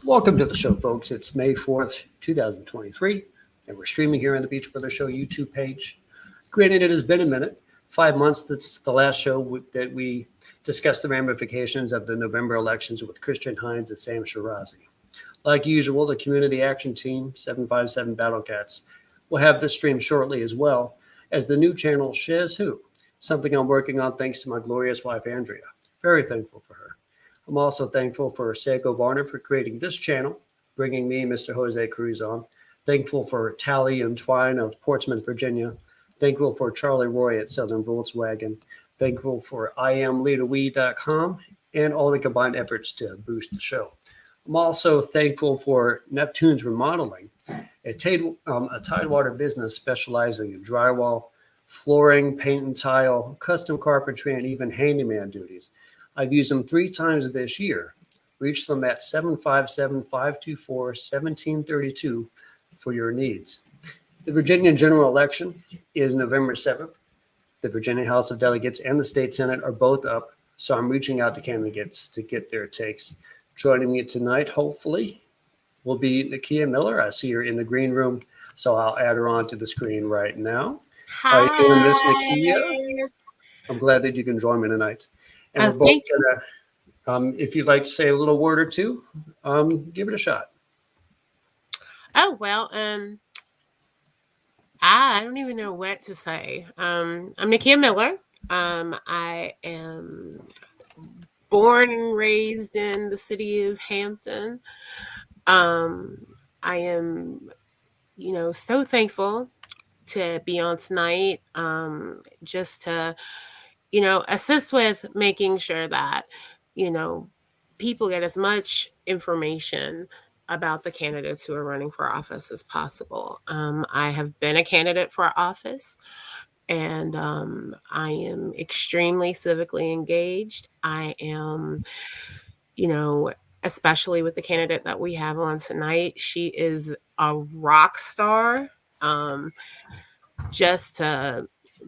Welcome to the show, folks. It's May 4th, 2023, and we're streaming here on the Beach Brother Show YouTube page. Granted, it has been a minute, 5 months. That's the last show that we discussed the ramifications of the November elections with Christian Hines and Sam Shirazi. Like usual, the Community Action Team, 757 Battle Cats, will have this stream shortly as well as the new channel Shez Who, something I'm working on thanks to my glorious wife, Andrea. Very thankful for her. I'm also thankful for Seiko Varner for creating this channel, bringing me, Mr. Jose Cruz, on. Thankful for Tally and Twine of Portsmouth, Virginia. Thankful for Charlie Roy at Southern Volkswagen. Thankful for IamLeaderWe.com and all the combined efforts to boost the show. I'm also thankful for Neptune's Remodeling, a Tidewater business specializing in drywall, flooring, paint and tile, custom carpentry, and even handyman duties. I've used them 3 times this year. Reach them at 757-524-1732 for your needs. The Virginia general election is November 7th. The Virginia House of Delegates and the State Senate are both up, so I'm reaching out to candidates to get their takes. Joining me tonight, hopefully, will be Nakia Miller. I see her in the green room, so I'll add her onto the screen right now. Hi. How are you doing, Miss Nakia? I'm glad that you can join me tonight. And we're both gonna, if you'd like to say a little word or two, give it a shot. Oh, well, I don't even know what to say. I'm Nakia Miller. I am born and raised in the city of Hampton. I am, so thankful to be on tonight, just to, assist with making sure that, people get as much information about the candidates who are running for office as possible. I have been a candidate for office, and I am extremely civically engaged. I am, especially with the candidate that we have on tonight, she is a rock star. Just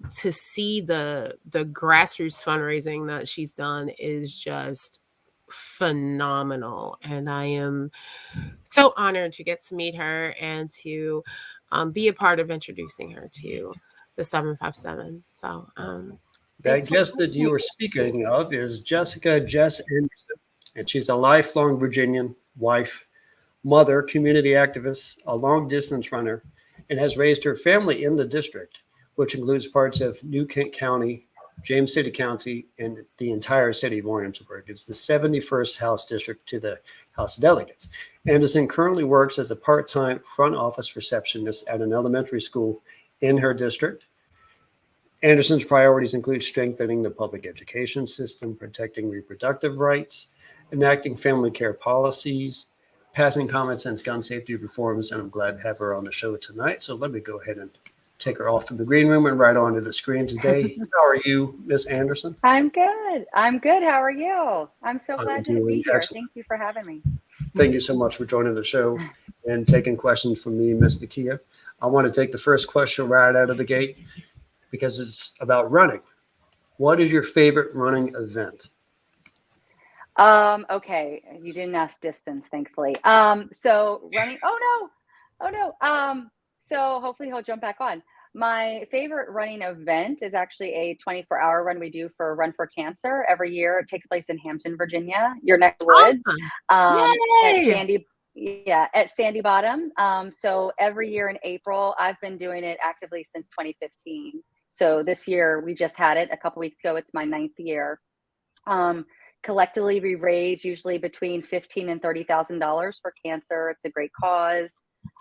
to see the grassroots fundraising that she's done is just phenomenal, and I am so honored to get to meet her and to be a part of introducing her to the 757. So that guest that you were speaking of is Jessica Jess Anderson, and she's a lifelong Virginian wife, mother, community activist, a long distance runner, and has raised her family in the district, which includes parts of New Kent County, James City County, and the entire city of Williamsburg. It's the 71st House District to the House of Delegates. Anderson currently works as a part-time front office receptionist at an elementary school in her district. Anderson's priorities include strengthening the public education system, protecting reproductive rights, enacting family care policies, passing common sense gun safety reforms, and I'm glad to have her on the show tonight. So let me go ahead and take her off from the green room and right onto the screen today. How are you, Miss Anderson? I'm good. How are you? I'm so glad to be here. Excellent. Thank you for having me. Thank you so much for joining the show and taking questions from me, Miss Nakia. I want to take the first question right out of the gate because it's about running. What is your favorite running event? Okay. You didn't ask distance, thankfully. So running, oh no. So hopefully he'll jump back on. My favorite running event is actually a 24-hour run we do for Run for Cancer every year. It takes place in Hampton, Virginia, your neck of the woods. At Sandy Bottom. So every year in April, I've been doing it actively since 2015. So this year we just had it a couple weeks ago. It's my 9th year. Collectively, we raise usually between $15,000 and $30,000 for cancer. It's a great cause.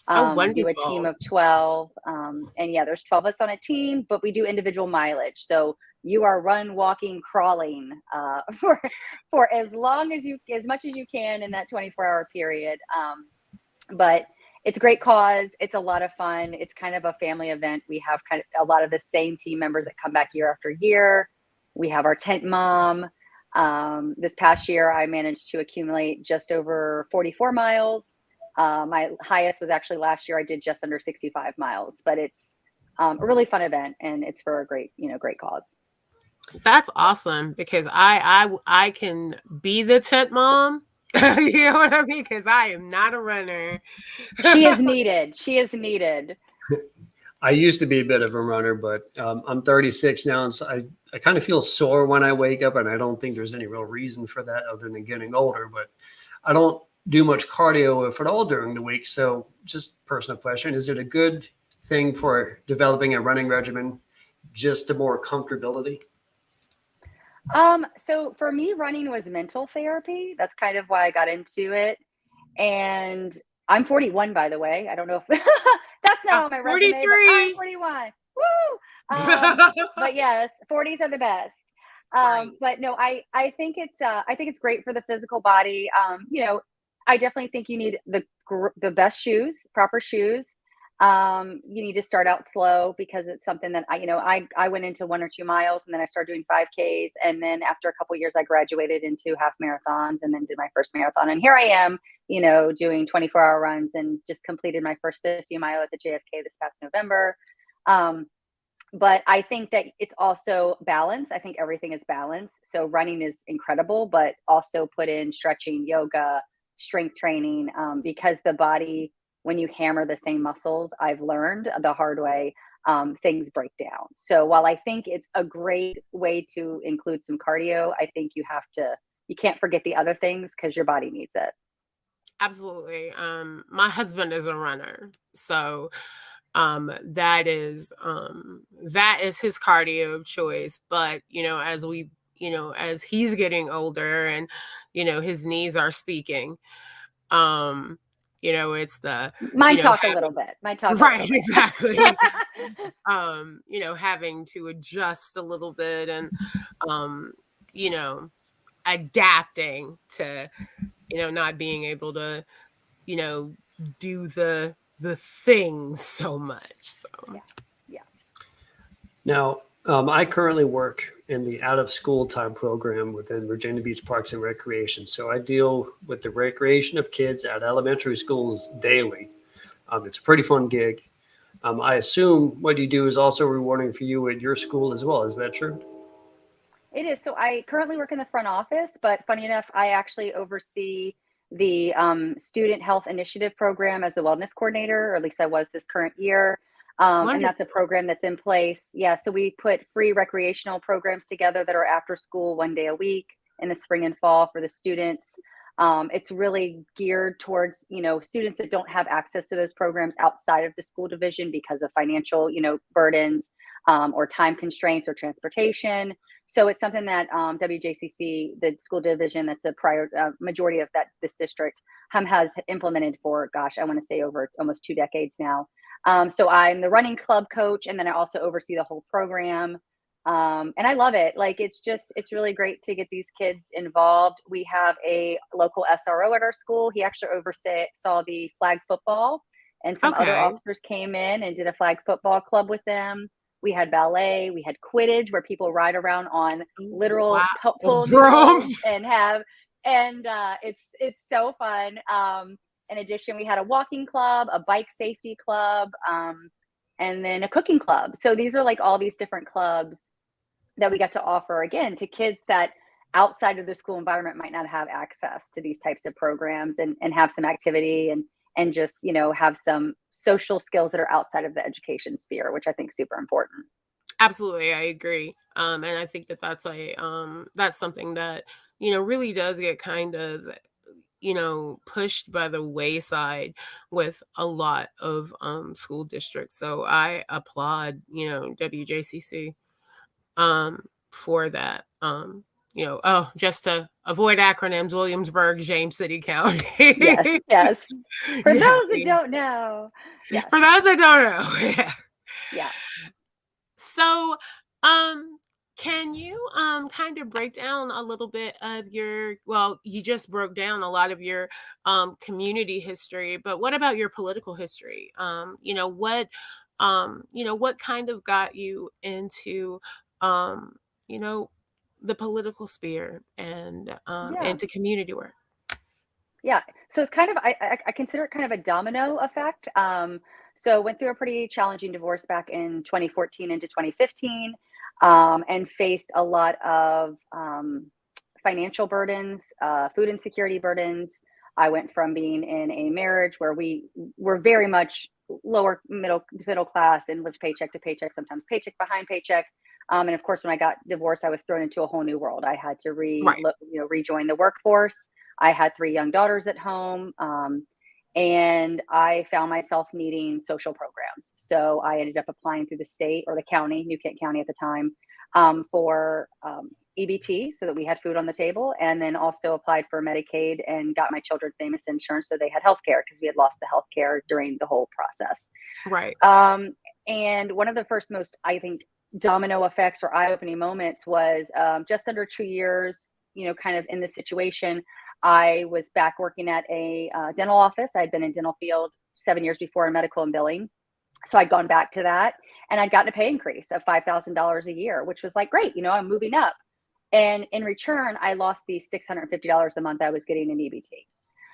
We do a team of 12. And yeah, there's 12 of us on a team, but we do individual mileage. So you are run, walking, crawling for as much as you can in that 24-hour period. But it's a great cause. It's a lot of fun. It's kind of a family event. We have kind of a lot of the same team members that come back year after year. We have our tent mom. This past year, I managed to accumulate just over 44 miles. My highest was actually last year. I did just under 65 miles, but it's a really fun event and it's for a great cause. That's awesome because I can be the tent mom You know what I mean? Because I am not a runner. She is needed. She is needed. I used to be a bit of a runner, but I'm 36 now, and so I kind of feel sore when I wake up, and I don't think there's any real reason for that other than getting older. But I don't do much cardio, if at all, during the week. So, just personal question: is it a good thing for developing a running regimen, just to more comfortability? So for me, running was mental therapy. That's kind of why I got into it. And I'm 41, by the way. I don't know if that's not on my resume, but I'm 43. 41. Woo! But yes, 40s are the best. Right. But no, I think it's great for the physical body. I definitely think you need the best shoes, proper shoes. You need to start out slow because it's something that I went into 1 or 2 miles, and then I started doing 5Ks, and then after a couple of years I graduated into half marathons and then did my first marathon, and here I am, doing 24-hour runs, and just completed my first 50 mile at the JFK this past November. But I think that it's also balance. I think everything is balance. So running is incredible, but also put in stretching, yoga, strength training, because the body, when you hammer the same muscles, I've learned the hard way, things break down. So while I think it's a great way to include some cardio, I think you can't forget the other things because your body needs it. Absolutely. My husband is a runner, so that is his cardio of choice. But as he's getting older and his knees are speaking, it's the Mine talk a having little bit. Mine talk a right, little bit. exactly. Having to adjust a little bit and you know adapting to not being able to you know do the things so much. So Yeah. Yeah. Now, I currently work in the out of school time program within Virginia Beach Parks and Recreation. So I deal with the recreation of kids at elementary schools daily. It's a pretty fun gig. I assume what you do is also rewarding for you at your school as well. Is that true? It is. So I currently work in the front office, but funny enough, I actually oversee the Student Health Initiative program as the wellness coordinator, or at least I was this current year. And that's a wonderful. program that's in place. Yeah. So we put free recreational programs together that are after school 1 day a week in the spring and fall for the students. It's really geared towards, students that don't have access to those programs outside of the school division because of financial, burdens, or time constraints or transportation. So it's something that WJCC, the school division, that's a prior majority of this district, has implemented for, gosh, I want to say over almost 2 decades now. So I'm the running club coach, and then I also oversee the whole program. And I love it. Like, it's really great to get these kids involved. We have a local SRO at our school. He actually oversaw the flag football, and some other Okay. officers came in and did a flag football club with them. We had ballet, we had Quidditch, where people ride around on literal Wow. pool noodles Brooms. it's so fun. In addition, we had a walking club, a bike safety club, and then a cooking club. So these are like all these different clubs that we got to offer, again, to kids that outside of the school environment might not have access to these types of programs, and have some activity, and just have some social skills that are outside of the education sphere, which I think is super important. Absolutely, I agree. And I think that's something that really does get kind of pushed by the wayside with a lot of school districts. So I applaud WJCC for that. Just to avoid acronyms, Williamsburg, James City County. Yes, yes. For those Yeah, that don't know, yes, for those that don't know. Yeah. yeah, So, can you kind of break down a little bit of you just broke down a lot of your community history, but what about your political history? What kind of got you into um, you know, the political sphere and yeah. into community work? Yeah. So it's kind of, I consider it kind of a domino effect. So went through a pretty challenging divorce back in 2014 into 2015, and faced a lot of financial burdens, food insecurity burdens. I went from being in a marriage where we were very much lower middle class and lived paycheck to paycheck, sometimes paycheck behind paycheck. And of course, when I got divorced, I was thrown into a whole new world. I had to Right. rejoin the workforce. I had 3 young daughters at home. And I found myself needing social programs. So I ended up applying through the state or the county, New Kent County at the time, for EBT so that we had food on the table, and then also applied for Medicaid and got my children famous insurance so they had health care because we had lost the health care during the whole process. Right. And one of the first most, I think, domino effects or eye-opening moments was just under 2 years, kind of in this situation. I was back working at a dental office. I'd been in dental field 7 years before in medical and billing. So I'd gone back to that, and I'd gotten a pay increase of $5,000 a year, which was like, great, I'm moving up. And in return, I lost the $650 a month I was getting in EBT.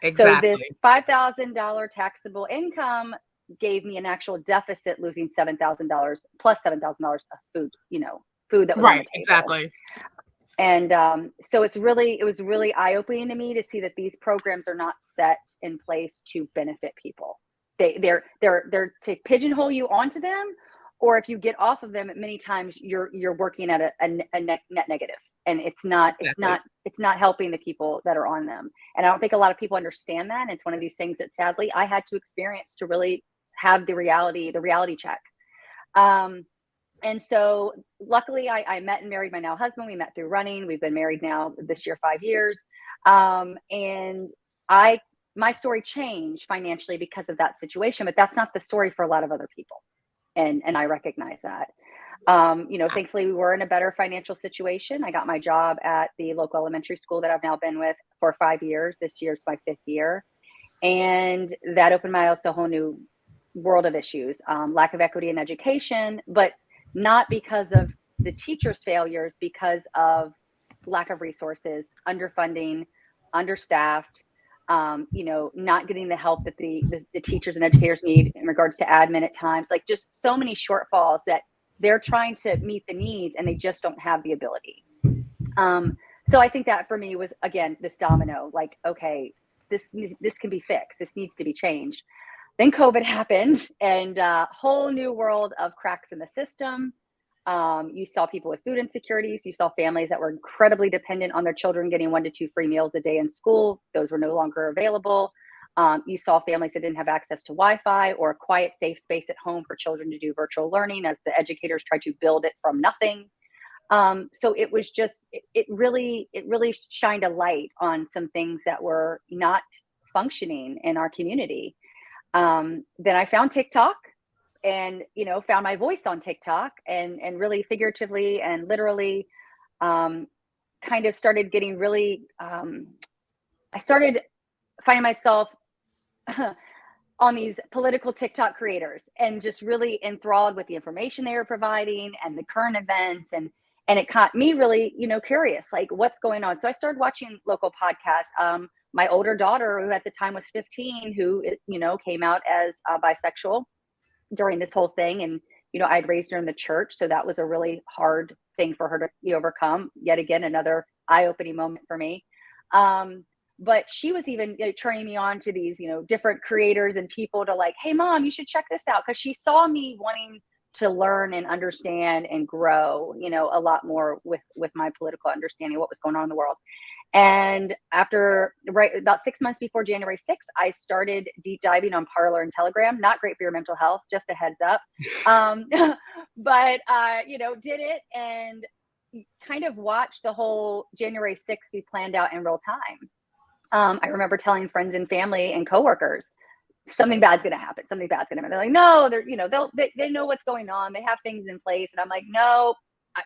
Exactly. So this $5,000 taxable income gave me an actual deficit, losing $7,000 plus $7,000 of food, food that was on the Right. table. Exactly. And so it was really eye-opening to me to see that these programs are not set in place to benefit people. They're to pigeonhole you onto them, or if you get off of them, many times you're working at a net negative, and it's not helping the people that are on them. And I don't think a lot of people understand that. And it's one of these things that sadly I had to experience to really have the reality check. And so luckily I met and married my now husband. We met through running. We've been married now this year 5 years. And my story changed financially because of that situation, but that's not the story for a lot of other people. And I recognize that. Thankfully we were in a better financial situation. I got my job at the local elementary school that I've now been with for 5 years. This year's my 5th year. And that opened my eyes to a whole new world of issues, lack of equity in education, but not because of the teachers' failures, because of lack of resources, underfunding, understaffed, not getting the help that the teachers and educators need in regards to admin at times, like just so many shortfalls that they're trying to meet the needs and they just don't have the ability. So I think that for me was, again, this domino, like, okay, this can be fixed. This needs to be changed. Then COVID happened, and a whole new world of cracks in the system. You saw people with food insecurities. You saw families that were incredibly dependent on their children getting 1 to 2 free meals a day in school. Those were no longer available. You saw families that didn't have access to Wi-Fi or a quiet, safe space at home for children to do virtual learning as the educators tried to build it from nothing. So it was just, it really shined a light on some things that were not functioning in our community. Then I found TikTok and, found my voice on TikTok and really figuratively and literally, kind of started getting really, I started finding myself on these political TikTok creators and just my enthralled with the information they were providing and the current events. And it caught me really, curious, like what's going on. So I started watching local podcasts. My older daughter, who at the time was 15, who, came out as bisexual during this whole thing. And, I'd raised her in the church. So that was a really hard thing for her to overcome. Yet again, another eye-opening moment for me. But she was even turning me on to these, different creators and people to like, hey, Mom, you should check this out. Because she saw me wanting to learn and understand and grow, a lot more with my political understanding of what was going on in the world. And after about 6 months before January 6th, I started deep diving on Parler and Telegram. Not great for your mental health, just a heads up. But did it and kind of watched the whole January 6th be planned out in real time. I remember telling friends and family and coworkers, something bad's going to happen. Something bad's going to happen. They're like, no, they know what's going on. They have things in place. And I'm like, no,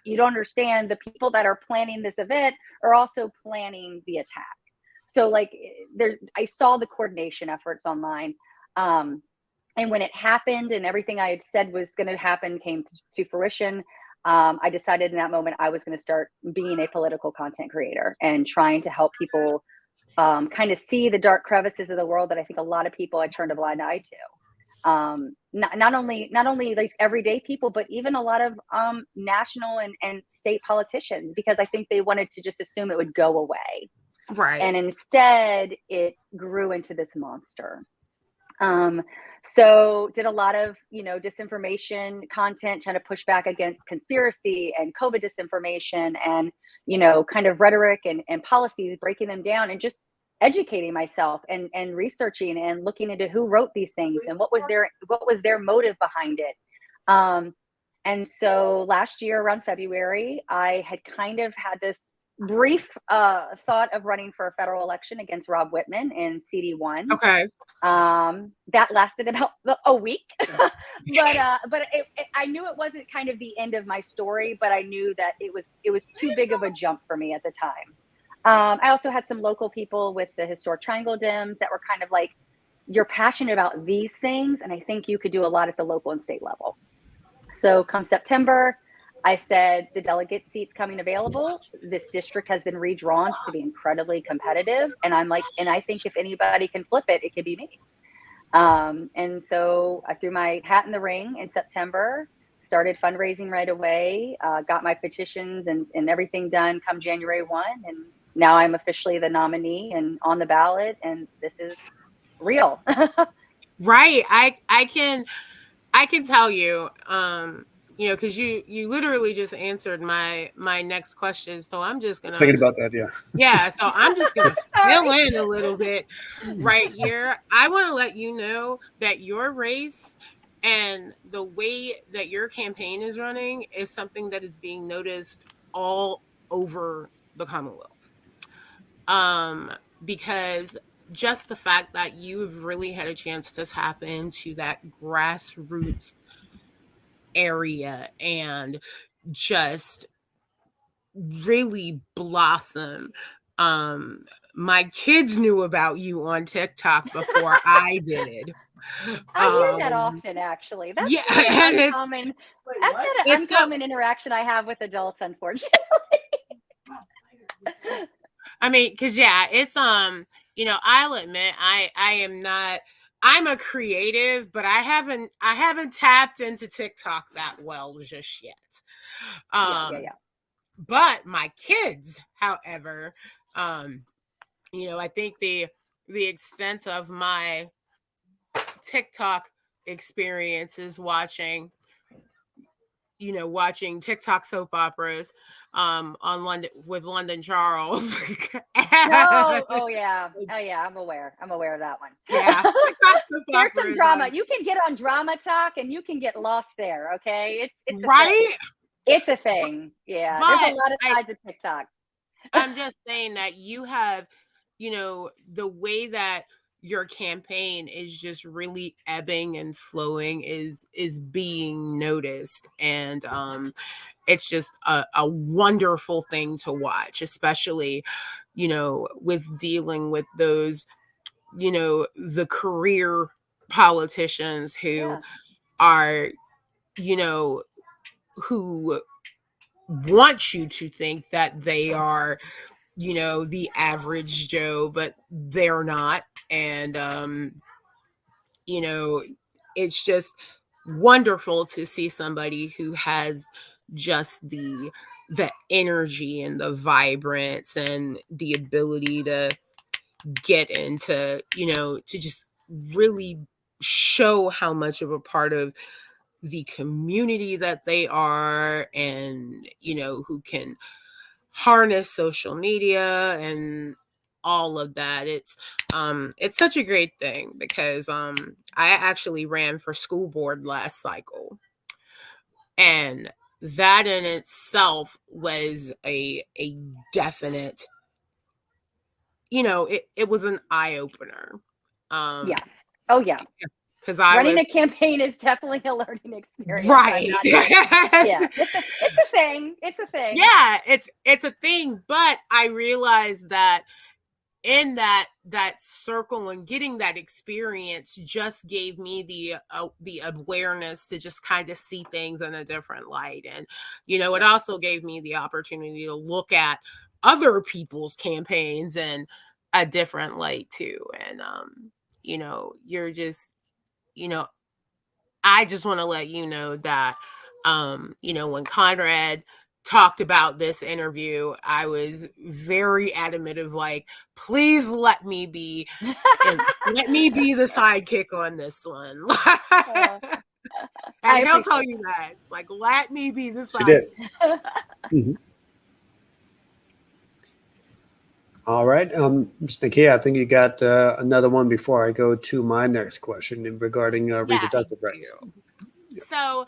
you don't understand. The people that are planning this event are also planning the attack. So like I saw the coordination efforts online. And when it happened and everything I had said was going to happen came to fruition, I decided in that moment I was going to start being a political content creator and trying to help people kind of see the dark crevices of the world that I think a lot of people had turned a blind eye to. Not only like everyday people, but even a lot of national and state politicians, because I think they wanted to just assume it would go away. Right. And instead it grew into this monster. So did a lot of, disinformation content, trying to push back against conspiracy and COVID disinformation, and, kind of rhetoric and policies, breaking them down and just educating myself and researching and looking into who wrote these things and what was their motive behind it. And so last year around February, I had kind of had this brief thought of running for a federal election against Rob Whitman in CD1. Okay. That lasted about a week, but I knew it wasn't kind of the end of my story, but I knew that it was too big of a jump for me at the time. I also had some local people with the Historic Triangle Dems that were kind of like, you're passionate about these things, and I think you could do a lot at the local and state level. So come September, I said, the delegate seats coming available, this district has been redrawn to be incredibly competitive. And I'm like, and I think if anybody can flip it, it could be me. And so I threw my hat in the ring in September, started fundraising right away, got my petitions and everything done come January 1. And now I'm officially the nominee and on the ballot, and this is real. Right. I can tell you, because you literally just answered my next question. So I'm just gonna Thinking about that, yeah. Yeah, so I'm just gonna fill in a little bit right here. I want to let you know that your race and the way that your campaign is running is something that is being noticed all over the Commonwealth. Because just the fact that you have really had a chance to tap into that grassroots area and just really blossom. My kids knew about you on TikTok before I did. I hear that often, actually. That's Yeah, not an uncommon. That's not an uncommon interaction I have with adults, unfortunately. I mean, because it's I'll admit I am not. I'm a creative, but I haven't tapped into TikTok that well just yet. Yeah. But my kids, however, I think the extent of my TikTok experience is watching TikTok soap operas on London Charles. Oh yeah, I'm aware of that one. Yeah, TikTok soap There's some operas drama. You can get on Drama Talk and you can get lost there. Okay, it's right. It's a thing. Yeah, But there's a lot of sides of TikTok. I'm just saying that you have, the way that your campaign is just really ebbing and flowing is being noticed, and it's just a wonderful thing to watch, especially with dealing with those the career politicians who are who want you to think that they are the average Joe, but they're not. And it's just wonderful to see somebody who has just the energy and the vibrance and the ability to get into to just really show how much of a part of the community that they are, and who can harness social media and all of that. It's such a great thing, because I actually ran for school board last cycle, and that in itself was a definite, it was an eye-opener. Yeah. Oh yeah. Because running a campaign is definitely a learning experience. Right. Yeah, it's a thing. It's a thing. Yeah, it's a thing. But I realized that in that circle and getting that experience just gave me the awareness to just kind of see things in a different light. And it also gave me the opportunity to look at other people's campaigns in a different light too. And you're just I just want to let you know that, when Conrad talked about this interview, I was very adamant of like, please let me be the sidekick on this one. And he'll tell you that, like, let me be the She did. sidekick. Mhm. All right, Ms. Nakia, I think you got another one before I go to my next question regarding reproductive rights. So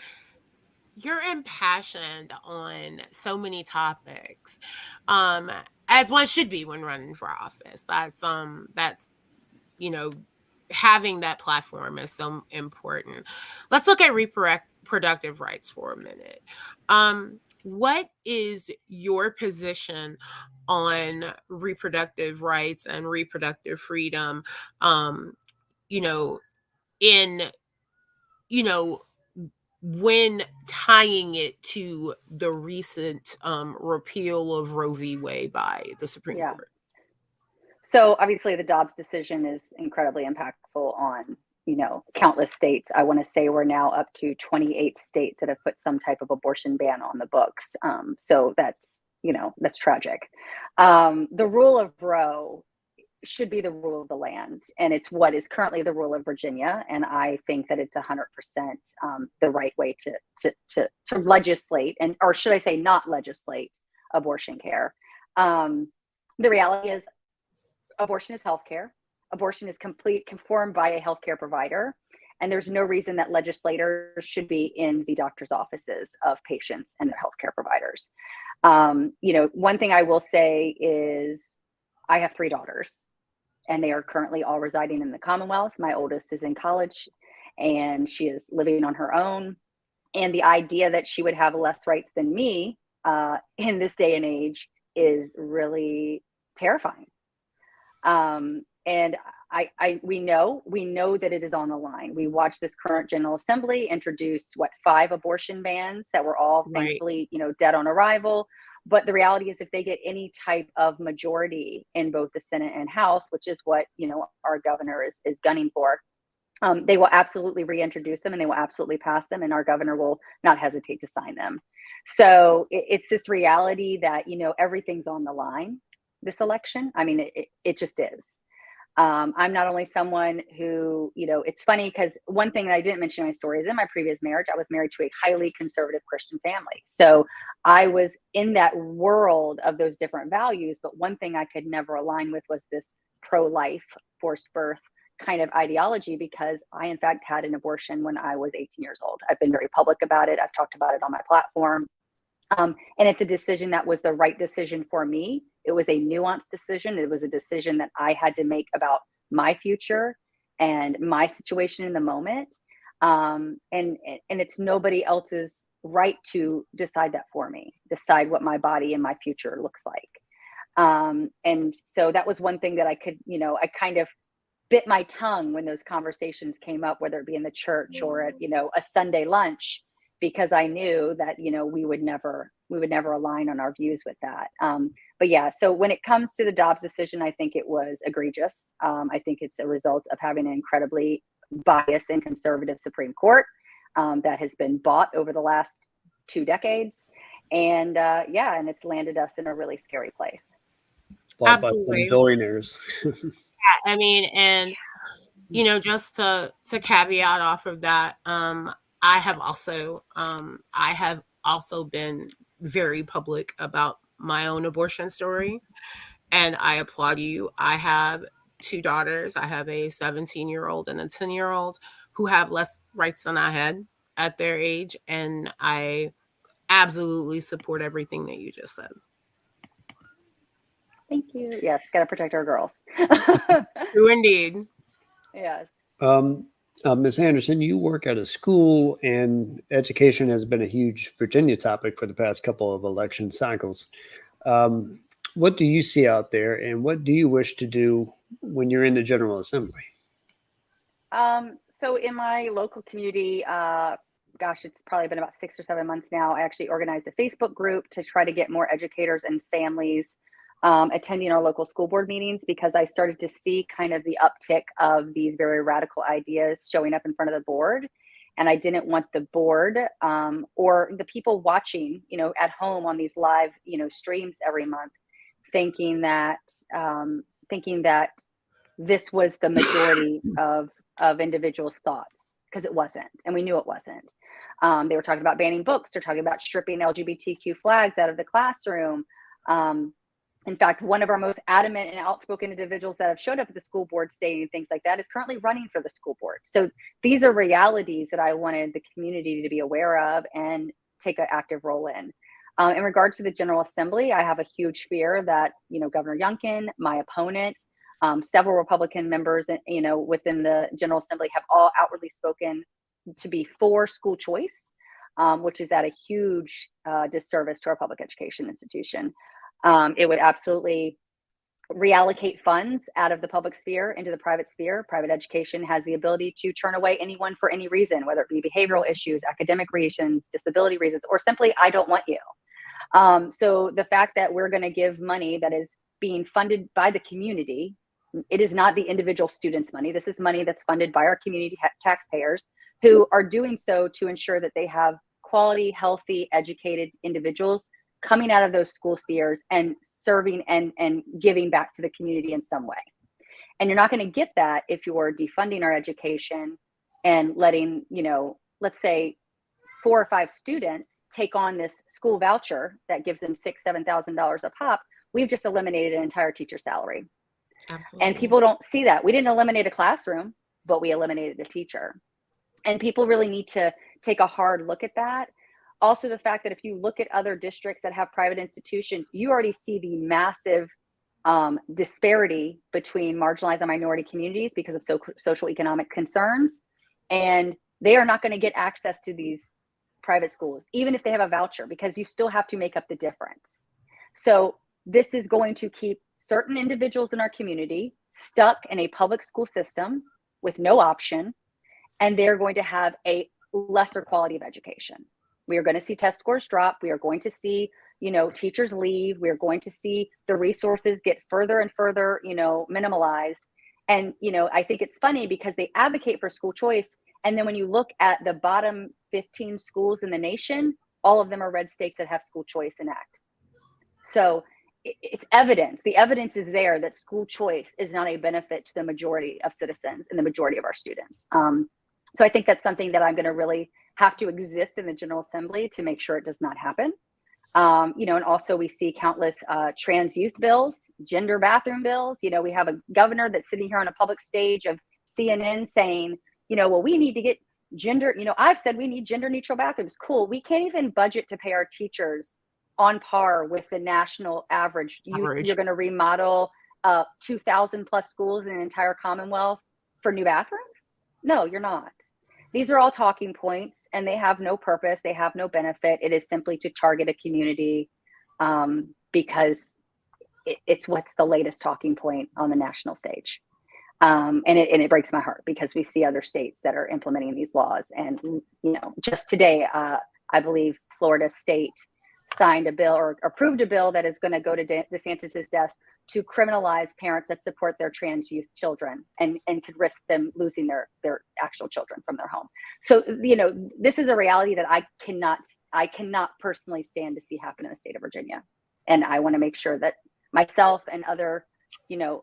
you're impassioned on so many topics, as one should be when running for office. That's having that platform is so important. Let's look at reproductive rights for a minute. What is your position on reproductive rights and reproductive freedom? In when tying it to the recent repeal of Roe v. Wade by the Supreme Court. So obviously the Dobbs decision is incredibly impactful on, countless states. I want to say we're now up to 28 states that have put some type of abortion ban on the books. So that's tragic. The rule of Roe should be the rule of the land, and it's what is currently the rule of Virginia. And I think that it's 100% the right way to legislate, or should I say not legislate, abortion care. The reality is abortion is healthcare. Abortion is conformed by a healthcare provider. And there's no reason that legislators should be in the doctor's offices of patients and their healthcare providers. One thing I will say is I have 3 daughters, and they are currently all residing in the Commonwealth. My oldest is in college, and she is living on her own. And the idea that she would have less rights than me in this day and age is really terrifying. And we know that it is on the line. We watched this current General Assembly introduce 5 abortion bans that were all thankfully, dead on arrival. But the reality is if they get any type of majority in both the Senate and House, which is what, our governor is gunning for, they will absolutely reintroduce them, and they will absolutely pass them, and our governor will not hesitate to sign them. So it's this reality that, everything's on the line this election. I mean, it just is. I'm not only someone who, it's funny because one thing that I didn't mention in my story is in my previous marriage, I was married to a highly conservative Christian family. So I was in that world of those different values. But one thing I could never align with was this pro-life, forced birth kind of ideology, because I, in fact, had an abortion when I was 18 years old. I've been very public about it. I've talked about it on my platform. And it's a decision that was the right decision for me. It was a nuanced decision. It was a decision that I had to make about my future and my situation in the moment. And it's nobody else's right to decide that for me, decide what my body and my future looks like. And so that was one thing that I could, I kind of bit my tongue when those conversations came up, whether it be in the church or at, a Sunday lunch, because I knew that, we would never align on our views with that. But yeah, so when it comes to the Dobbs decision, I think it was egregious. I think it's a result of having an incredibly biased and conservative Supreme Court that has been bought over the last 2 decades. And and it's landed us in a really scary place. Absolutely. Billionaires. I mean, and just to caveat off of that, I have also been very public about my own abortion story, and I applaud you. I have 2 daughters. I have a 17-year-old and a 10-year-old who have less rights than I had at their age, and I absolutely support everything that you just said. Thank you. Yes, got to protect our girls. True indeed. Yes. Ms. Anderson, you work at a school, and education has been a huge Virginia topic for the past couple of election cycles. What do you see out there, and what do you wish to do when you're in the General Assembly? So in my local community, it's probably been about 6 or 7 months now. I actually organized a Facebook group to try to get more educators and families attending our local school board meetings, because I started to see kind of the uptick of these very radical ideas showing up in front of the board. And I didn't want the board or the people watching, at home on these live, streams every month, thinking that this was the majority of individuals' thoughts, because it wasn't, and we knew it wasn't. They were talking about banning books. They're talking about stripping LGBTQ flags out of the classroom. In fact, one of our most adamant and outspoken individuals that have showed up at the school board stating things like that is currently running for the school board. So these are realities that I wanted the community to be aware of and take an active role in. In regards to the General Assembly, I have a huge fear that, Governor Youngkin, my opponent, several Republican members, within the General Assembly have all outwardly spoken to be for school choice, which is at a huge disservice to our public education institution. It would absolutely reallocate funds out of the public sphere into the private sphere. Private education has the ability to turn away anyone for any reason, whether it be behavioral issues, academic reasons, disability reasons, or simply, I don't want you. So the fact that we're going to give money that is being funded by the community, it is not the individual students' money. This is money that's funded by our community taxpayers, who are doing so to ensure that they have quality, healthy, educated individuals coming out of those school spheres and serving and giving back to the community in some way. And you're not going to get that if you're defunding our education and letting, let's say 4 or 5 students take on this school voucher that gives them $6,000, $7,000 a pop. We've just eliminated an entire teacher salary. Absolutely. And people don't see that. We didn't eliminate a classroom, but we eliminated a teacher. And people really need to take a hard look at that. Also, the fact that if you look at other districts that have private institutions, you already see the massive disparity between marginalized and minority communities because of social economic concerns. And they are not going to get access to these private schools, even if they have a voucher, because you still have to make up the difference. So this is going to keep certain individuals in our community stuck in a public school system with no option, and they're going to have a lesser quality of education. We are going to see test scores drop. We are going to see, teachers leave. We are going to see the resources get further and further, minimalized. And, I think it's funny because they advocate for school choice. And then when you look at the bottom 15 schools in the nation, all of them are red states that have school choice enact. So it's evidence. The evidence is there that school choice is not a benefit to the majority of citizens and the majority of our students. So I think that's something that I'm going to really have to exist in the General Assembly to make sure it does not happen. And also we see countless trans youth bills, gender bathroom bills. We have a governor that's sitting here on a public stage of CNN saying, well, we need to get gender, I've said we need gender neutral bathrooms. Cool. We can't even budget to pay our teachers on par with the national average. You're going to remodel 2,000 plus schools in an entire Commonwealth for new bathrooms? No, you're not. These are all talking points, and they have no purpose. They have no benefit. It is simply to target a community because it's what's the latest talking point on the national stage. And it breaks my heart because we see other states that are implementing these laws. And, just today, I believe Florida State signed a bill or approved a bill that is going to go to DeSantis's desk to criminalize parents that support their trans youth children and could risk them losing their actual children from their home. So, this is a reality that I cannot personally stand to see happen in the state of Virginia. And I want to make sure that myself and other,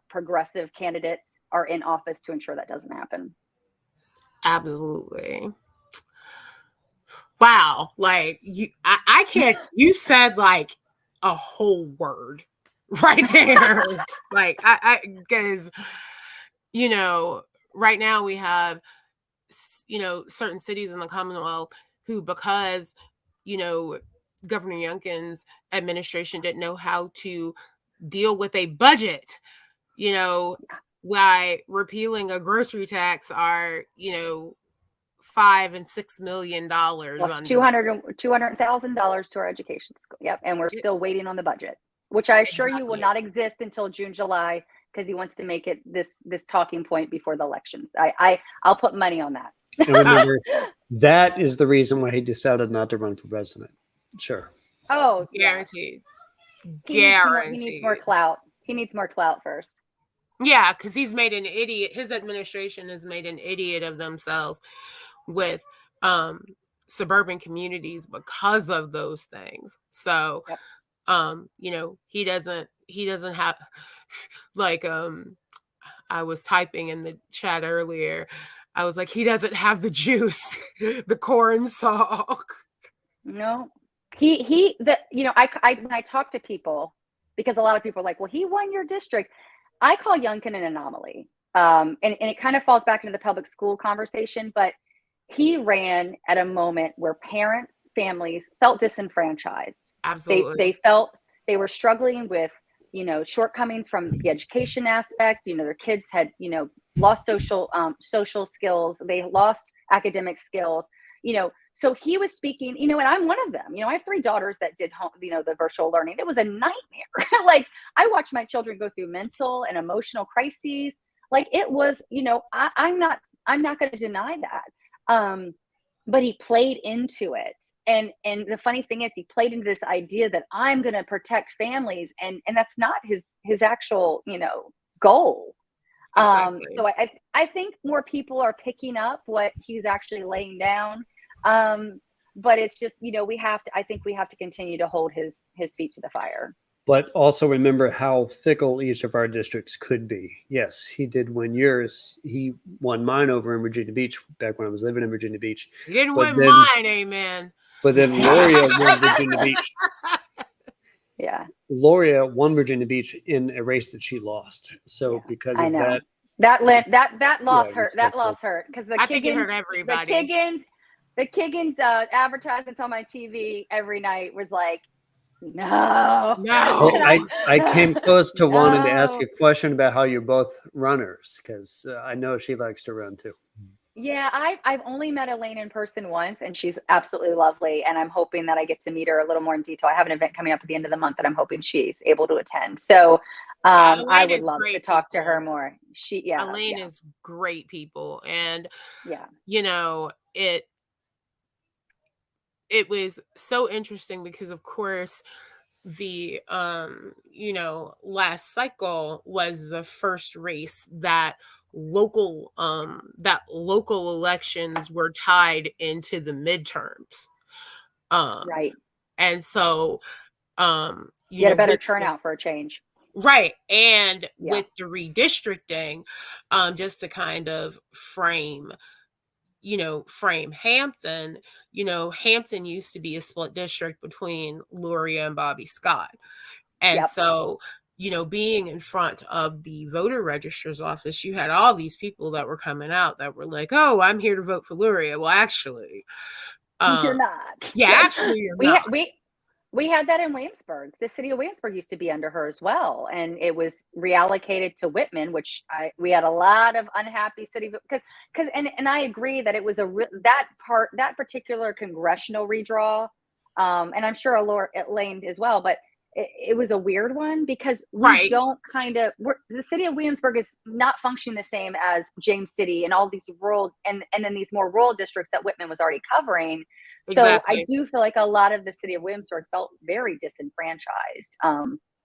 progressive candidates are in office to ensure that doesn't happen. Absolutely. Wow. Like I can't, you said like a whole word right there. Like because, right now we have, certain cities in the Commonwealth who, because, Governor Youngkin's administration didn't know how to deal with a budget, why repealing a grocery tax are, $5 and $6 million. Well, it's $200,000 to our education school. Yep. And we're still waiting on the budget, which I assure you will not exist until June, July, because he wants to make it this talking point before the elections. I'll put money on that. And remember, that is the reason why he decided not to run for president. Sure. Oh, guaranteed. Yeah. He needs more clout. He needs more clout first. Yeah, because he's made an idiot. His administration has made an idiot of themselves with suburban communities because of those things. So, Yep. he doesn't have like, I was typing in the chat earlier. I was like, he doesn't have the juice, the corn salk. No, when I talk to people, because a lot of people are like, well, he won your district. I call Youngkin an anomaly. And it kind of falls back into the public school conversation, but he ran at a moment where parents, families felt disenfranchised. Absolutely. They felt they were struggling with, shortcomings from the education aspect. Their kids had, lost social skills. They lost academic skills, so he was speaking, and I'm one of them. I have 3 daughters that did home, the virtual learning. It was a nightmare. Like, I watched my children go through mental and emotional crises. Like, it was, I'm not going to deny that. But he played into it. And the funny thing is, he played into this idea that I'm going to protect families. And that's not his actual, goal. Exactly. So I think more people are picking up what he's actually laying down. But it's just, I think we have to continue to hold his feet to the fire. But also remember how fickle each of our districts could be. Yes, he did win yours. He won mine over in Virginia Beach back when I was living in Virginia Beach. You didn't But win mine, amen. But then Loria won Virginia Beach. Yeah. Loria won Virginia Beach in a race that she lost. So because of that. That loss hurt. That loss hurt. Because I think it hurt everybody. The Kiggins advertisements on my TV every night was like, no. I came close to wanting to ask a question about how you're both runners, because I know she likes to run too. Yeah, I've only met Elaine in person once, and she's absolutely lovely. And I'm hoping that I get to meet her a little more in detail. I have an event coming up at the end of the month that I'm hoping she's able to attend. So I would love to talk to her more. Elaine is great people. And, yeah, it was so interesting because, of course, the last cycle was the first race that local elections were tied into the midterms. Right. And so you had a better turnout for a change. Right. And with the redistricting, just to kind of frame Hampton, Hampton used to be a split district between Luria and Bobby Scott. And so, being in front of the voter registrar's office, you had all these people that were coming out that were like, oh, I'm here to vote for Luria. Well, actually, you're not. Yeah, actually, you're not. We had that in Williamsburg. The city of Williamsburg used to be under her as well, and it was reallocated to Whitman, which we had a lot of unhappy city because and I agree that it was that particular congressional redraw, and I'm sure Elaine as well, but it was a weird one because we don't the city of Williamsburg is not functioning the same as James City and all these rural and then these more rural districts that Whitman was already covering. Exactly. So I do feel like a lot of the city of Williamsburg felt very disenfranchised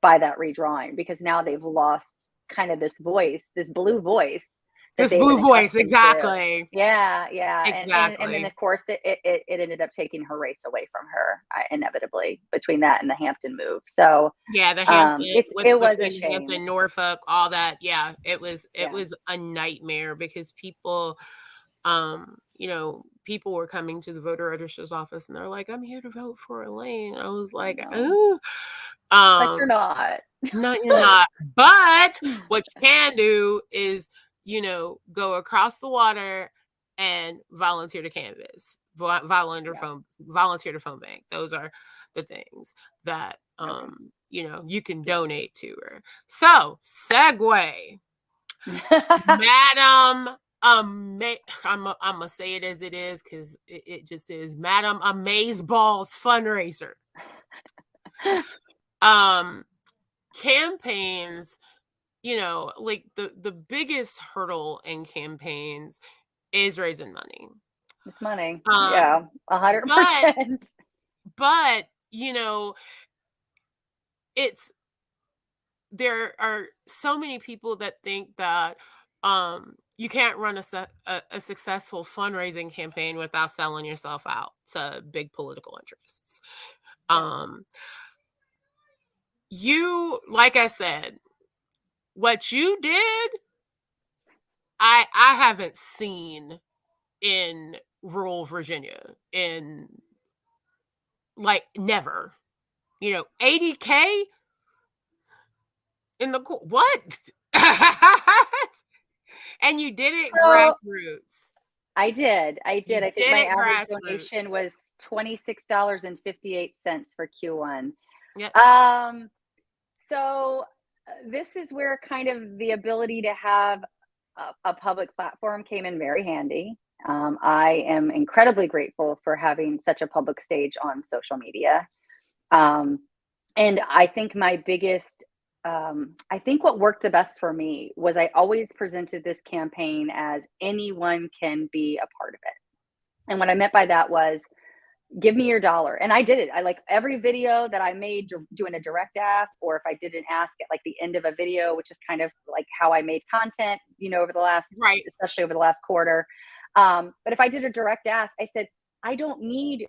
by that redrawing because now they've lost kind of this voice, this blue voice. Exactly. Yeah. Exactly. And then of course it ended up taking her race away from her inevitably between that and the Hampton move. So yeah, the Hampton, it was a shame. Hampton, Norfolk, all that. Yeah, it was a nightmare because people, people were coming to the voter registrar's office and they're like, I'm here to vote for Elaine. I was like, oh, but you're not. No, you're not. But what you can do is, go across the water and volunteer to canvass, volunteer to phone bank. Those are the things that, you can donate to her. So, segue. Madam, I'm gonna say it as it is because it just is. Madam Amazeballs fundraiser. Campaigns, like the biggest hurdle in campaigns is raising money. It's money. 100%. But there are so many people that think that, you can't run a successful fundraising campaign without selling yourself out to big political interests. You, like I said, what you did, I haven't seen in rural Virginia in like never. 80K in the what? And you did it So grassroots. I did. I You think did my it average grassroots. donation was $26.58 for Q1. Yep. So this is where kind of the ability to have a public platform came in very handy. I am incredibly grateful for having such a public stage on social media. And I think my biggest, I think what worked the best for me was I always presented this campaign as anyone can be a part of it. And what I meant by that was, give me your dollar. And I did it. I like every video that I made doing a direct ask, or if I did an ask at like the end of a video, which is kind of like how I made content, over the last, especially over the last quarter. But if I did a direct ask, I said, I don't need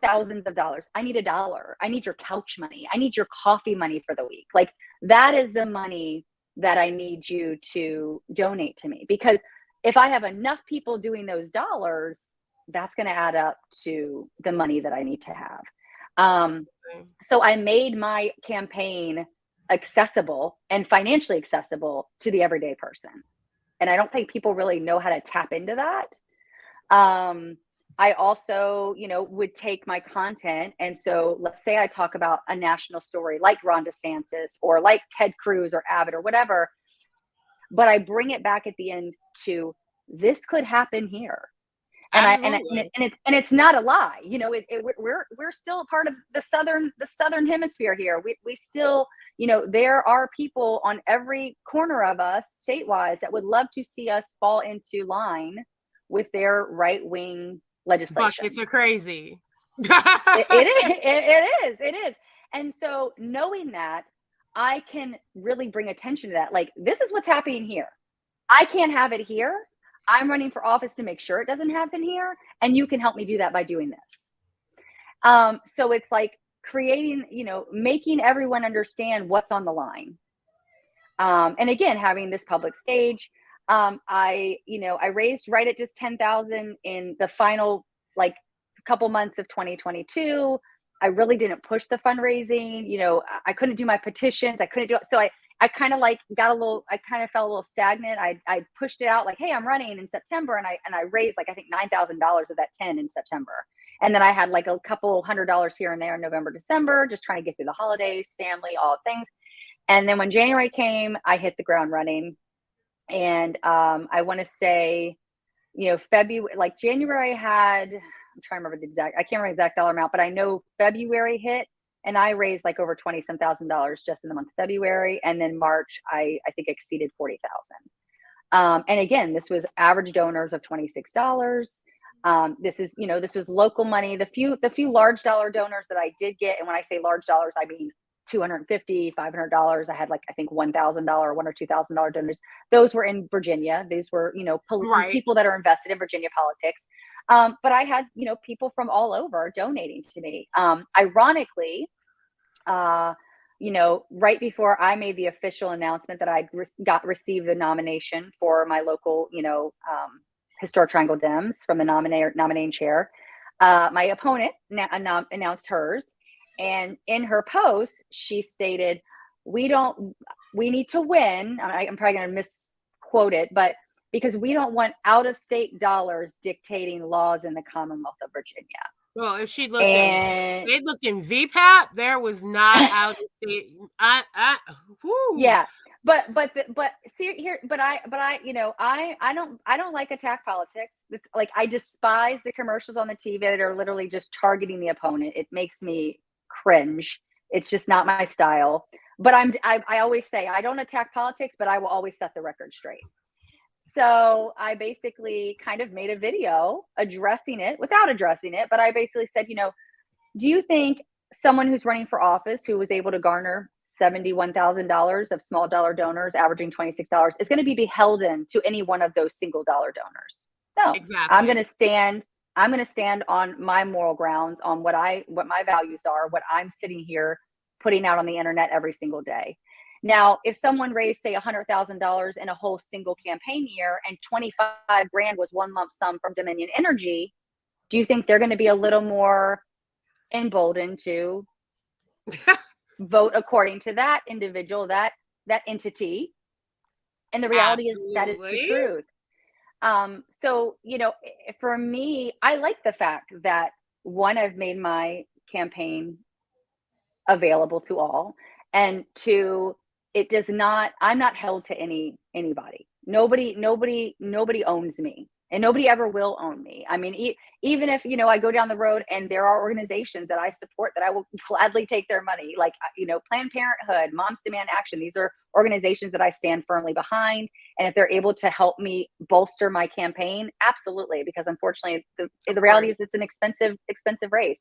thousands of dollars. I need $1. I need your couch money. I need your coffee money for the week. Like that is the money that I need you to donate to me. Because if I have enough people doing those dollars, that's going to add up to the money that I need to have. So I made my campaign accessible and financially accessible to the everyday person. And I don't think people really know how to tap into that. I also, would take my content. And so let's say I talk about a national story like Ron DeSantis or like Ted Cruz or Abbott or whatever, but I bring it back at the end to this could happen here. And it's not a lie. We're still a part of the southern hemisphere here. We still, there are people on every corner of us statewide that would love to see us fall into line with their right-wing legislation. Buckets are crazy. It is. And so knowing that, I can really bring attention to that. Like, this is what's happening here. I can't have it here. I'm running for office to make sure it doesn't happen here. And you can help me do that by doing this. So it's like creating, making everyone understand what's on the line. And again, having this public stage, I raised right at just 10,000 in the final, couple months of 2022. I really didn't push the fundraising. I couldn't do my petitions. I couldn't do it. So I kind of felt a little stagnant. I pushed it out like, hey, I'm running in September. And I raised I think $9,000 of that 10 in September. And then I had a couple $100 here and there in November, December, just trying to get through the holidays, family, all things. And then when January came, I hit the ground running. And I want to say, February, January had, I'm trying to remember I can't remember the exact dollar amount, but I know February hit. And I raised over $20,000 just in the month of February. And then March, I think exceeded 40,000. And again, this was average donors of $26. This was local money. The few large dollar donors that I did get, and when I say large dollars, I mean $250, $500. I had I think $1,000, $1,000 or $2,000 donors. Those were in Virginia. These were, people that are invested in Virginia politics. But I had, people from all over donating to me. Ironically, right before I made the official announcement that I received the nomination for my local, Historic Triangle Dems from the nominating chair, my opponent announced hers. And in her post, she stated, we need to win. I'm probably going to misquote it, but because we don't want out-of-state dollars dictating laws in the Commonwealth of Virginia. Well, if she looked they looked in VPAT, there was not out-of-state. Yeah, but see here, but I don't like attack politics. It's I despise the commercials on the TV that are literally just targeting the opponent. It makes me cringe. It's just not my style. But I always say I don't attack politics, but I will always set the record straight. So I basically kind of made a video addressing it without addressing it. But I basically said, do you think someone who's running for office who was able to garner $71,000 of small dollar donors averaging $26 is going to be beholden to any one of those single dollar donors. No, Exactly. I'm going to stand on my moral grounds, on what my values are, what I'm sitting here putting out on the internet every single day. Now, if someone raised, say, $100,000 in a whole single campaign year and 25 grand was one lump sum from Dominion Energy, do you think they're going to be a little more emboldened to vote according to that individual, that entity? And the reality is that is the truth. So, for me, I like the fact that, one, I've made my campaign available to all, and two, I'm not held to anybody. Nobody owns me, and nobody ever will own me. I mean, even if, I go down the road and there are organizations that I support that I will gladly take their money, like, Planned Parenthood, Moms Demand Action. These are organizations that I stand firmly behind. And if they're able to help me bolster my campaign, absolutely, because unfortunately the reality is it's an expensive race.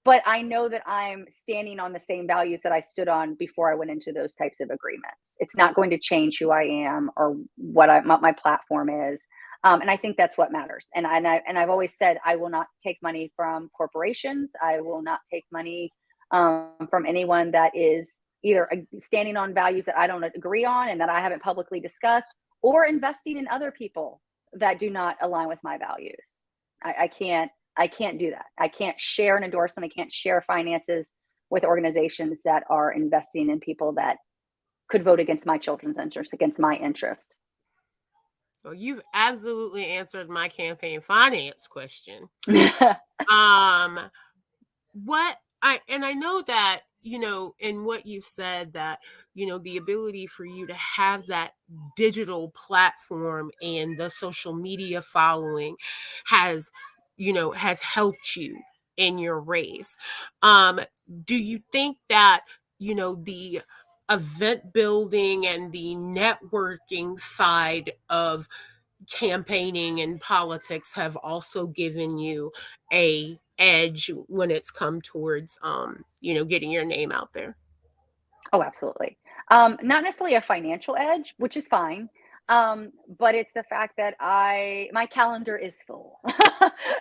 But I know that I'm standing on the same values that I stood on before I went into those types of agreements. It's not going to change who I am or what my platform is. And I think that's what matters. And I've always said, I will not take money from corporations. I will not take money from anyone that is either standing on values that I don't agree on and that I haven't publicly discussed, or investing in other people that do not align with my values. I can't do that. I can't share an endorsement. I can't share finances with organizations that are investing in people that could vote against my children's interest, against my interest. Well, you've absolutely answered my campaign finance question. I know that, in what you've said, that, the ability for you to have that digital platform and the social media following has helped you in your race. Do you think that, the event building and the networking side of campaigning and politics have also given you a edge when it's come towards getting your name out there? Oh, absolutely. Not necessarily a financial edge, which is fine. But it's the fact that my calendar is full.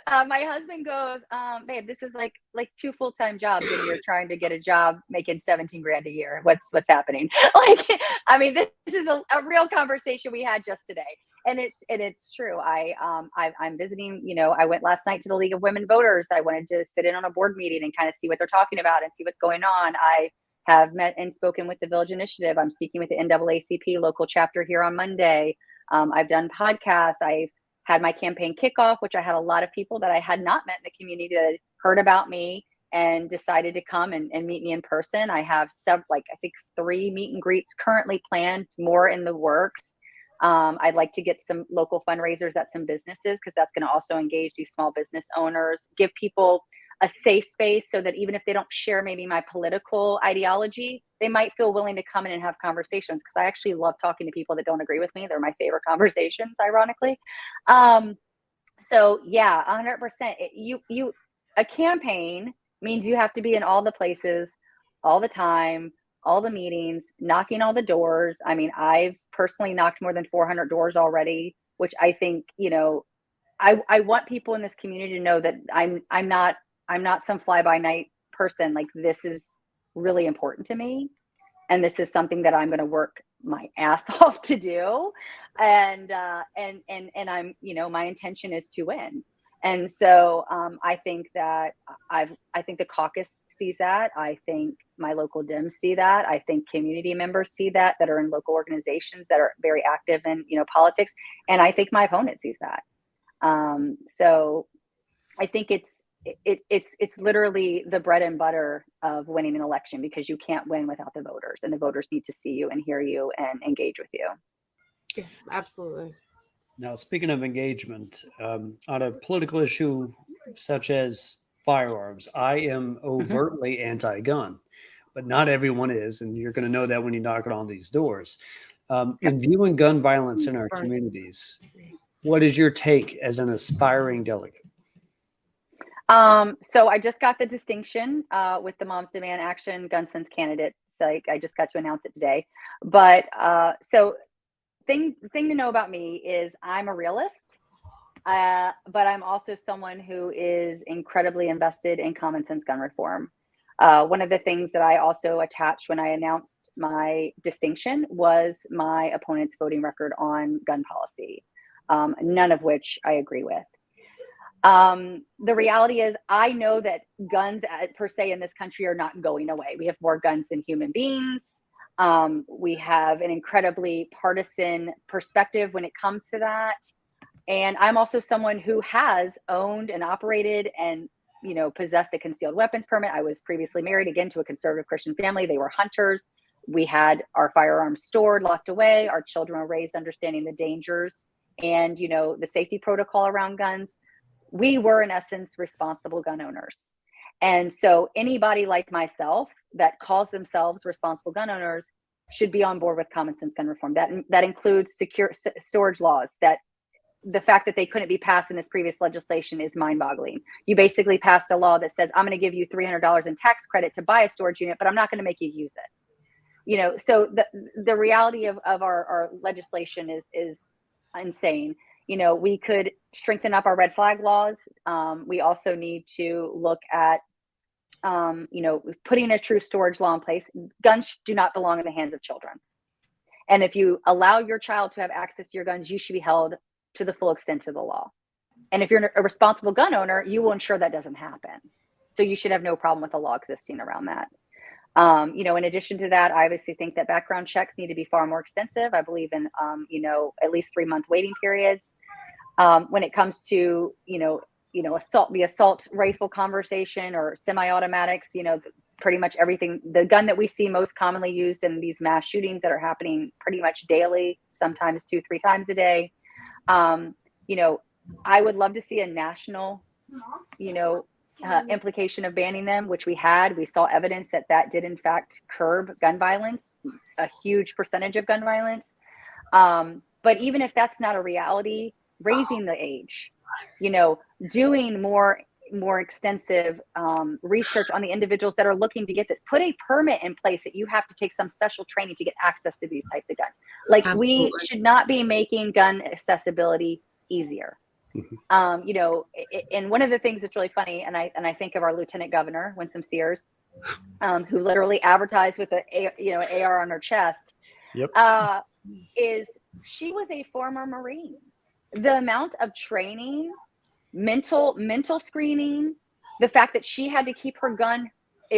My husband goes, babe, this is like 2 full-time jobs, and you're trying to get a job making 17 grand a year. What's happening? Like, I mean, this is a real conversation we had just today. And it's true. I'm visiting, I went last night to the League of Women Voters. I wanted to sit in on a board meeting and kind of see what they're talking about and see what's going on. I have met and spoken with the Village Initiative. I'm speaking with the NAACP local chapter here on Monday. I've done podcasts. I've had my campaign kickoff, which I had a lot of people that I had not met in the community that had heard about me and decided to come and meet me in person. I have I think 3 meet and greets currently planned, more in the works. I'd like to get some local fundraisers at some businesses, because that's going to also engage these small business owners, give people a safe space so that even if they don't share maybe my political ideology, they might feel willing to come in and have conversations, because I actually love talking to people that don't agree with me. They're my favorite conversations, ironically. So yeah, 100%. A campaign means you have to be in all the places, all the time, all the meetings, knocking all the doors. I mean, I've personally knocked more than 400 doors already, which I think, I want people in this community to know that I'm not some fly by night person. Like, this is really important to me, and this is something that I'm going to work my ass off to do. And I'm, my intention is to win. And so I think that I think the caucus sees that. I think my local Dems see that. I think community members see that are in local organizations that are very active in, politics. And I think my opponent sees that. So I think it's literally the bread and butter of winning an election, because you can't win without the voters, and the voters need to see you and hear you and engage with you. Yeah, absolutely. Now, speaking of engagement, on a political issue such as firearms, I am overtly anti-gun, but not everyone is, and you're going to know that when you knock on these doors. In viewing gun violence in our communities, what is your take as an aspiring delegate? So I just got the distinction with the Moms Demand Action Gun Sense candidate. So I just got to announce it today. But so thing to know about me is I'm a realist, but I'm also someone who is incredibly invested in common sense gun reform. One of the things that I also attached when I announced my distinction was my opponent's voting record on gun policy, none of which I agree with. The reality is, I know that guns per se in this country are not going away. We have more guns than human beings. We have an incredibly partisan perspective when it comes to that. And I'm also someone who has owned and operated and, possessed a concealed weapons permit. I was previously married again to a conservative Christian family. They were hunters. We had our firearms stored, locked away. Our children were raised understanding the dangers and, the safety protocol around guns. We were, in essence, responsible gun owners. And so anybody like myself that calls themselves responsible gun owners should be on board with common sense gun reform. That includes secure storage laws. That the fact that they couldn't be passed in this previous legislation is mind-boggling. You basically passed a law that says, I'm going to give you $300 in tax credit to buy a storage unit, but I'm not going to make you use it. So the reality of our legislation is insane. We could strengthen up our red flag laws. We also need to look at, putting a true storage law in place. Guns do not belong in the hands of children. And if you allow your child to have access to your guns, you should be held to the full extent of the law. And if you're a responsible gun owner, you will ensure that doesn't happen. So you should have no problem with the law existing around that. In addition to that, I obviously think that background checks need to be far more extensive. I believe in, at least 3-month waiting periods. When it comes to, the assault rifle conversation or semi-automatics, pretty much everything, the gun that we see most commonly used in these mass shootings that are happening pretty much daily, sometimes 2-3 times a day. I would love to see a national, implication of banning them, which we saw evidence that did in fact curb gun violence, a huge percentage of gun violence. But even if that's not a reality, raising the age, doing more extensive research on the individuals that are looking to get that, put a permit in place that you have to take some special training to get access to these types of guns. Like, absolutely. We should not be making gun accessibility easier. And one of the things that's really funny, and I think of our Lieutenant Governor, Winsome Sears, who literally advertised with AR on her chest. Yep. Is she was a former Marine. The amount of training, mental screening, the fact that she had to keep her gun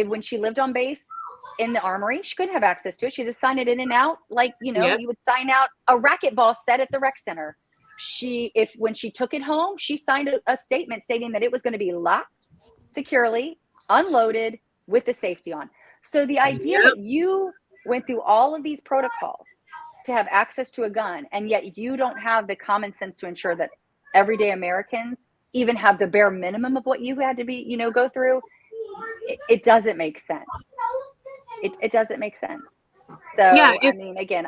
when she lived on base in the armory, she couldn't have access to it. She just signed it in and out, like, yep. You would sign out a racquetball set at the rec center. When she took it home, she signed a statement stating that it was going to be locked securely, unloaded, with the safety on. So the idea that you went through all of these protocols to have access to a gun, and yet you don't have the common sense to ensure that everyday Americans even have the bare minimum of what you had to be, go through, it doesn't make sense. It doesn't make sense. So, I mean, again,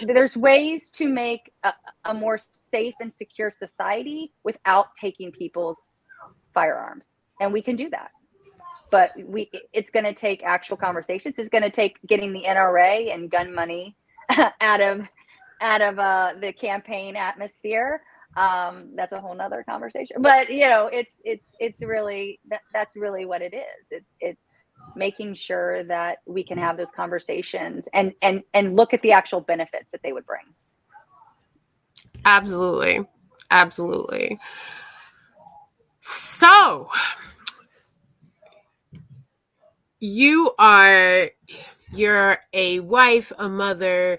there's ways to make a more safe and secure society without taking people's firearms. And we can do that. But it's going to take actual conversations. It's going to take getting the NRA and gun money out of the campaign atmosphere. That's a whole nother conversation. But, it's really, that's really what it is. It's making sure that we can have those conversations and look at the actual benefits that they would bring. Absolutely. So you're a wife, a mother,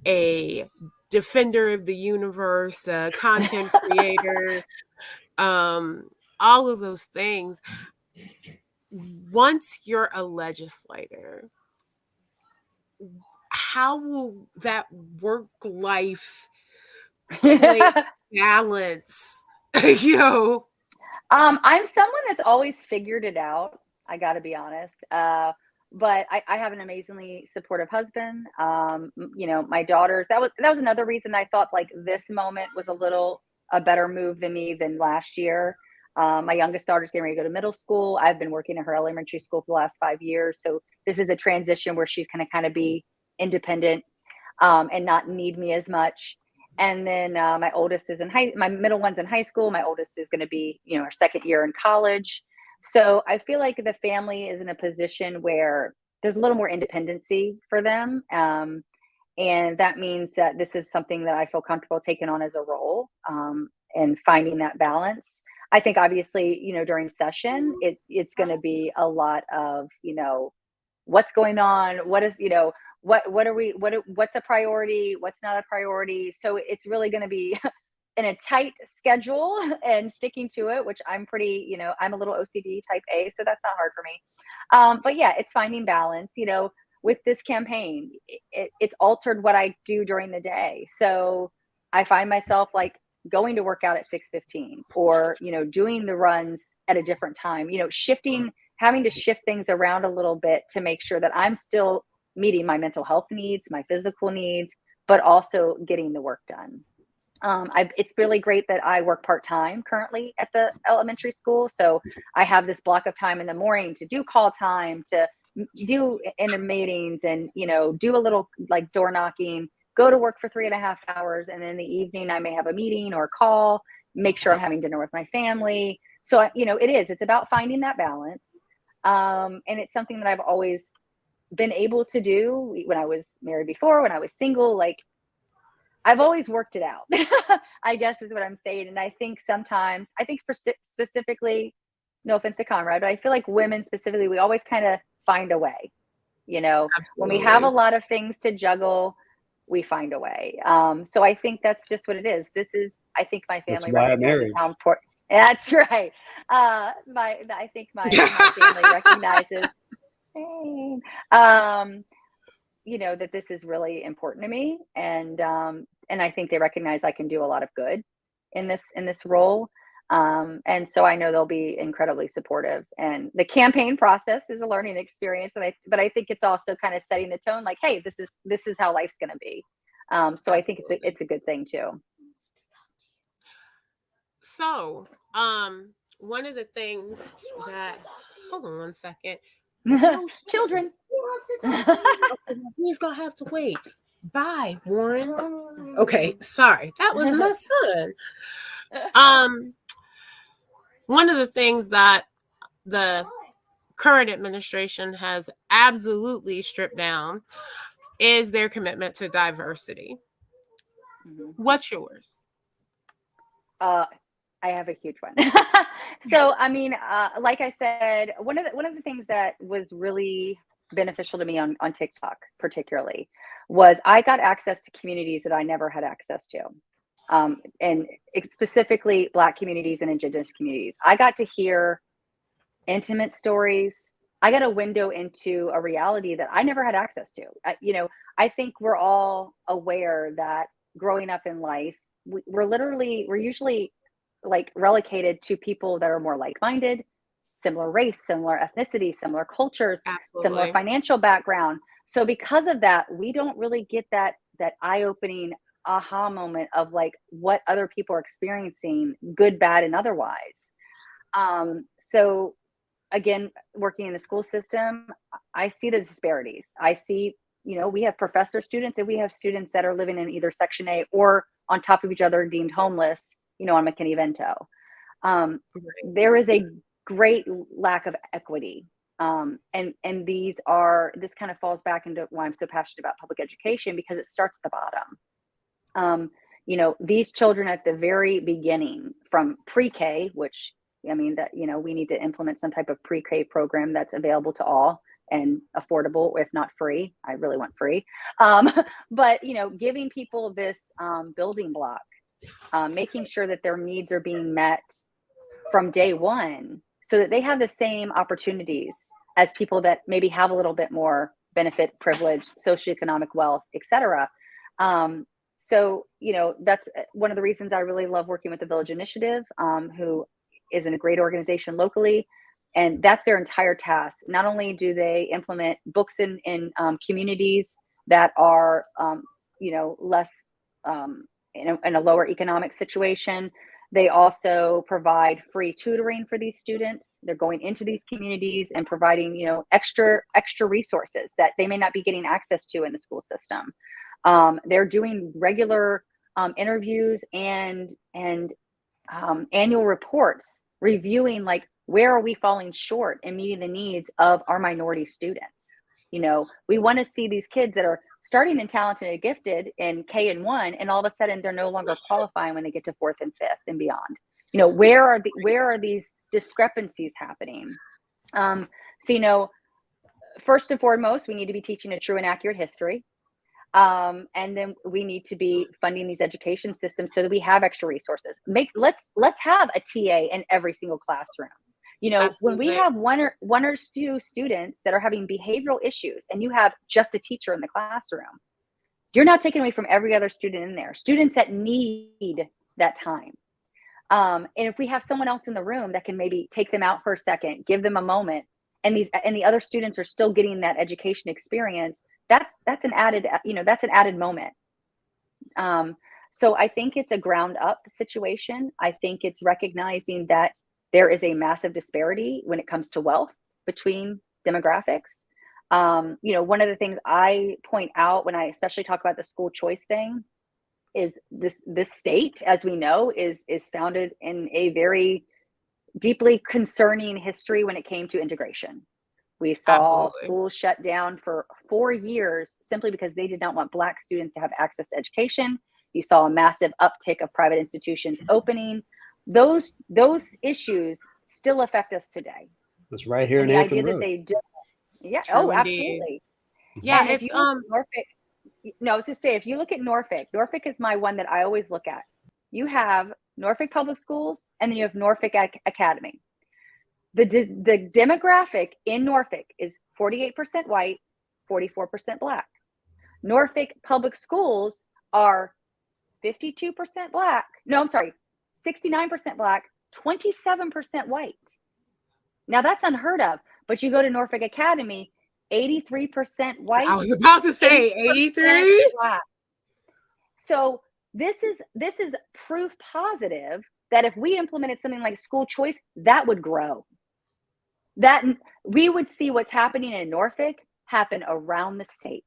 a defender of the universe, a content creator, all of those things. Once you're a legislator, how will that work-life balance, I'm someone that's always figured it out. I got to be honest. But I have an amazingly supportive husband. My daughters, that was another reason I thought like this moment was a better move than last year. My youngest daughter's getting ready to go to middle school. I've been working in her elementary school for the last 5 years. So this is a transition where she's going to kind of be independent and not need me as much. And then my middle one's in high school. My oldest is going to be, her second year in college. So I feel like the family is in a position where there's a little more independency for them. And that means that this is something that I feel comfortable taking on as a role and finding that balance. I think obviously, during session, it's going to be a lot of, what's going on, what is, what's a priority, what's not a priority. So it's really going to be in a tight schedule and sticking to it, which I'm pretty, I'm a little OCD type A, so that's not hard for me. But yeah, it's finding balance, with this campaign. It's altered what I do during the day. So I find myself like going to work out at 6:15 or, doing the runs at a different time, having to shift things around a little bit to make sure that I'm still meeting my mental health needs, my physical needs, but also getting the work done. It's really great that I work part-time currently at the elementary school. So I have this block of time in the morning to do call time, to do inter meetings and, do a little like door knocking, go to work for 3.5 hours. And then in the evening, I may have a meeting or a call, make sure I'm having dinner with my family. So, it's about finding that balance. And it's something that I've always been able to do when I was married before, when I was single, like I've always worked it out, I guess is what I'm saying. And I think sometimes, specifically, no offense to Conrad, but I feel like women specifically, we always kind of find a way, when we have a lot of things to juggle, we find a way. So I think that's just what it is. I think my family recognizes how important. That's right. I think my family recognizes, that this is really important to me. And I think they recognize I can do a lot of good in this role. And so I know they'll be incredibly supportive, and the campaign process is a learning experience. But I think it's also kind of setting the tone, like, hey, this is how life's going to be. So I think it's a good thing too. So, one of the things that, hold on one second. Children. He's going to have to wait. Bye, Warren. Okay, sorry. That was my son. One of the things that the current administration has absolutely stripped down is their commitment to diversity. Mm-hmm. What's yours? I have a huge one. So, I mean, like I said, one of the things that was really beneficial to me on TikTok, particularly, was I got access to communities that I never had access to. And specifically Black communities and Indigenous communities. I got to hear intimate stories. I got a window into a reality that I never had access to. I think we're all aware that growing up in life, we're usually like relegated to people that are more like-minded, similar race, similar ethnicity, similar cultures, absolutely, similar financial background. So because of that, we don't really get that eye-opening aha moment of like what other people are experiencing, good, bad, and otherwise. So again, working in the school system, I see the disparities. I see, we have professor students and we have students that are living in either Section 8 or on top of each other deemed homeless, on McKinney-Vento. There is a great lack of equity. And this kind of falls back into why I'm so passionate about public education, because it starts at the bottom. These children at the very beginning, from pre-K, which we need to implement some type of pre-K program that's available to all and affordable, if not free. I really want free. But giving people this building block, making sure that their needs are being met from day one, so that they have the same opportunities as people that maybe have a little bit more benefit, privilege, socioeconomic wealth, etc. So, that's one of the reasons I really love working with the Village Initiative, who is in a great organization locally. And that's their entire task. Not only do they implement books in communities that are, less in a lower economic situation, They also provide free tutoring for these students. They're going into these communities and providing, extra resources that they may not be getting access to in the school system. They're doing regular interviews and annual reports, reviewing like, where are we falling short in meeting the needs of our minority students? We want to see these kids that are starting in talented and gifted in K and 1, and all of a sudden they're no longer qualifying when they get to 4th and 5th and beyond. Where are these discrepancies happening? First and foremost, we need to be teaching a true and accurate history. And then we need to be funding these education systems so that we have extra resources. Let's have a TA in every single classroom. When we have one or two students that are having behavioral issues and you have just a teacher in the classroom, you're not taking away from every other student in there, students that need that time. And if we have someone else in the room that can maybe take them out for a second, give them a moment, and the other students are still getting that education experience, that's an added moment. So I think it's a ground up situation. I think it's recognizing that there is a massive disparity when it comes to wealth between demographics. One of the things I point out when I especially talk about the school choice thing is this state, as we know, is founded in a very deeply concerning history when it came to integration. We saw schools shut down for 4 years simply because they did not want Black students to have access to education. You saw a massive uptick of private institutions opening. Those issues still affect us today. It's right here and in the Hampton idea Road. that they do, yeah, True absolutely. Yeah, and if you look at Norfolk, no, I was just saying, if you look at Norfolk is my one that I always look at. You have Norfolk Public Schools, and then you have Norfolk Academy. The demographic in Norfolk is 48% white, 44% Black. Norfolk Public Schools are 52% Black. No, I'm sorry, 69% Black, 27% white. Now that's unheard of, but you go to Norfolk Academy, 83% white. I was about to say 83. Black. So this is proof positive that if we implemented something like school choice, that would grow. That we would see what's happening in Norfolk happen around the state.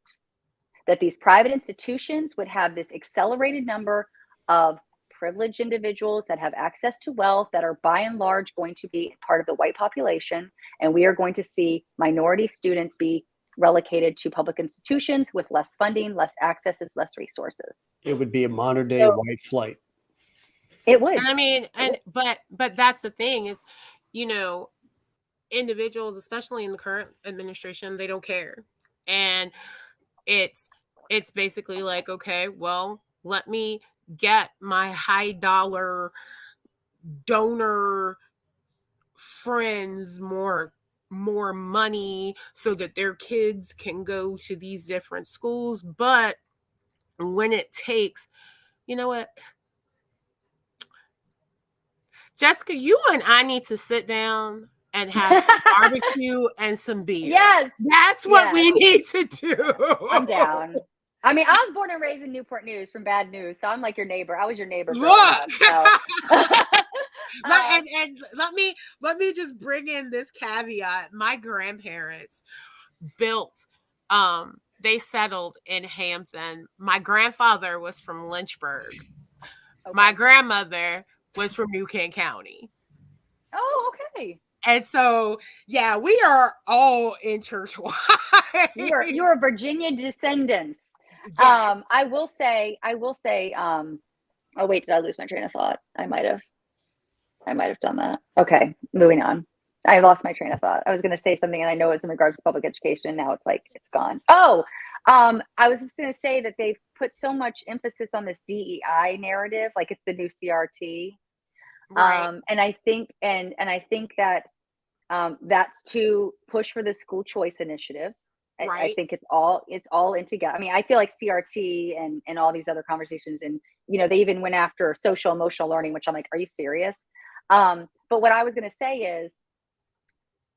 That these private institutions would have this accelerated number of privileged individuals that have access to wealth that are by and large going to be part of the white population. And we are going to see minority students be relegated to public institutions with less funding, less accesses, less resources. It would be a modern day white flight. It would. I mean, but that's the thing is, individuals, especially in the current administration, they don't care. And it's basically like, okay, well, let me get my high dollar donor friends more money so that their kids can go to these different schools. But when it takes, you know what, Jessica, you and I need to sit down and have some barbecue and some beer. Yes. That's what we need to do. I'm down. I mean, I was born and raised in Newport News from Bad News, so I'm like your neighbor. I was your neighbor. Look. So. And let me just bring in this caveat. My grandparents built, they settled in Hampton. My grandfather was from Lynchburg. Okay. My grandmother was from New Kent County. Oh, okay. And so, yeah, we are all intertwined. You are Virginia descendants. Yes. I will say, oh wait, did I lose my train of thought? I might have done that. Okay, moving on. I lost my train of thought. I was going to say something and I know it's in regards to public education. Now it's like, it's gone. Oh, I was just going to say that they've put so much emphasis on this DEI narrative, like it's the new CRT. Right. And I think that that's to push for the school choice initiative. Right. I think it's all in together. I mean, I feel like CRT and all these other conversations, and they even went after social emotional learning, which I'm like, are you serious? But what I was going to say is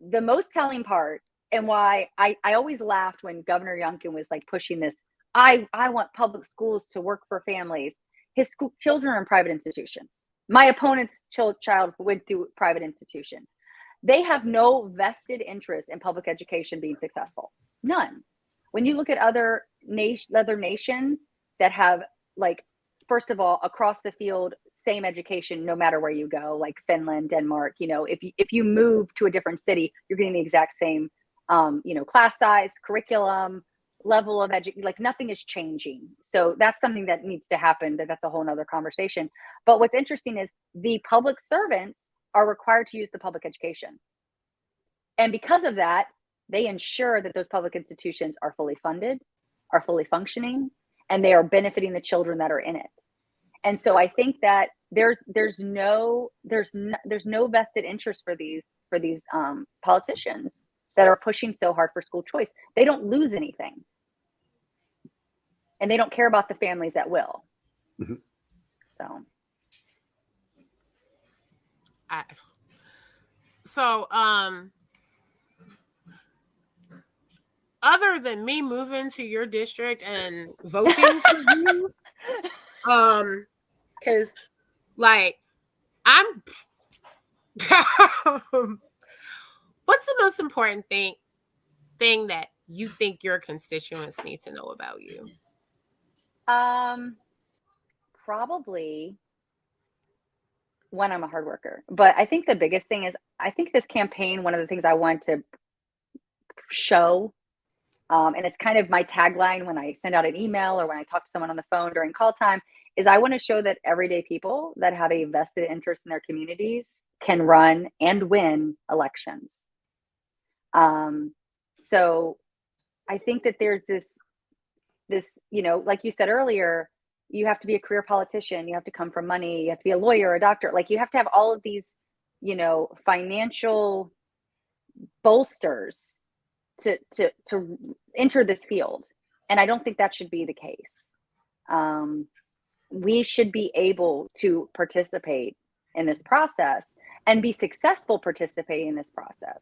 the most telling part, and why I always laughed when Governor Youngkin was like pushing this. I want public schools to work for families. His school children are in private institutions. My opponent's child went through private institutions. They have no vested interest in public education being successful. None. When you look at other nations that have, like, first of all, across the field, same education, no matter where you go, like Finland, Denmark, if you move to a different city, you're getting the exact same, class size, curriculum, level of education, like nothing is changing. So that's something that needs to happen. That's a whole nother conversation. But what's interesting is the public servants are required to use the public education. And because of that, they ensure that those public institutions are fully funded, are fully functioning, and they are benefiting the children that are in it. And so I think that there's no vested interest for these politicians that are pushing so hard for school choice. They don't lose anything. And they don't care about the families that will. Mm-hmm. So other than me moving to your district and voting for you, because like I'm what's the most important thing that you think your constituents need to know about you? Probably one, I'm a hard worker, but I think the biggest thing is, I think this campaign, one of the things I want to show, and it's kind of my tagline when I send out an email or when I talk to someone on the phone during call time, is I want to show that everyday people that have a vested interest in their communities can run and win elections. So I think that there's this, like you said earlier, you have to be a career politician, you have to come from money, you have to be a lawyer, a doctor, like you have to have all of these, financial bolsters to enter this field. And I don't think that should be the case. We should be able to participate in this process and be successful participating in this process.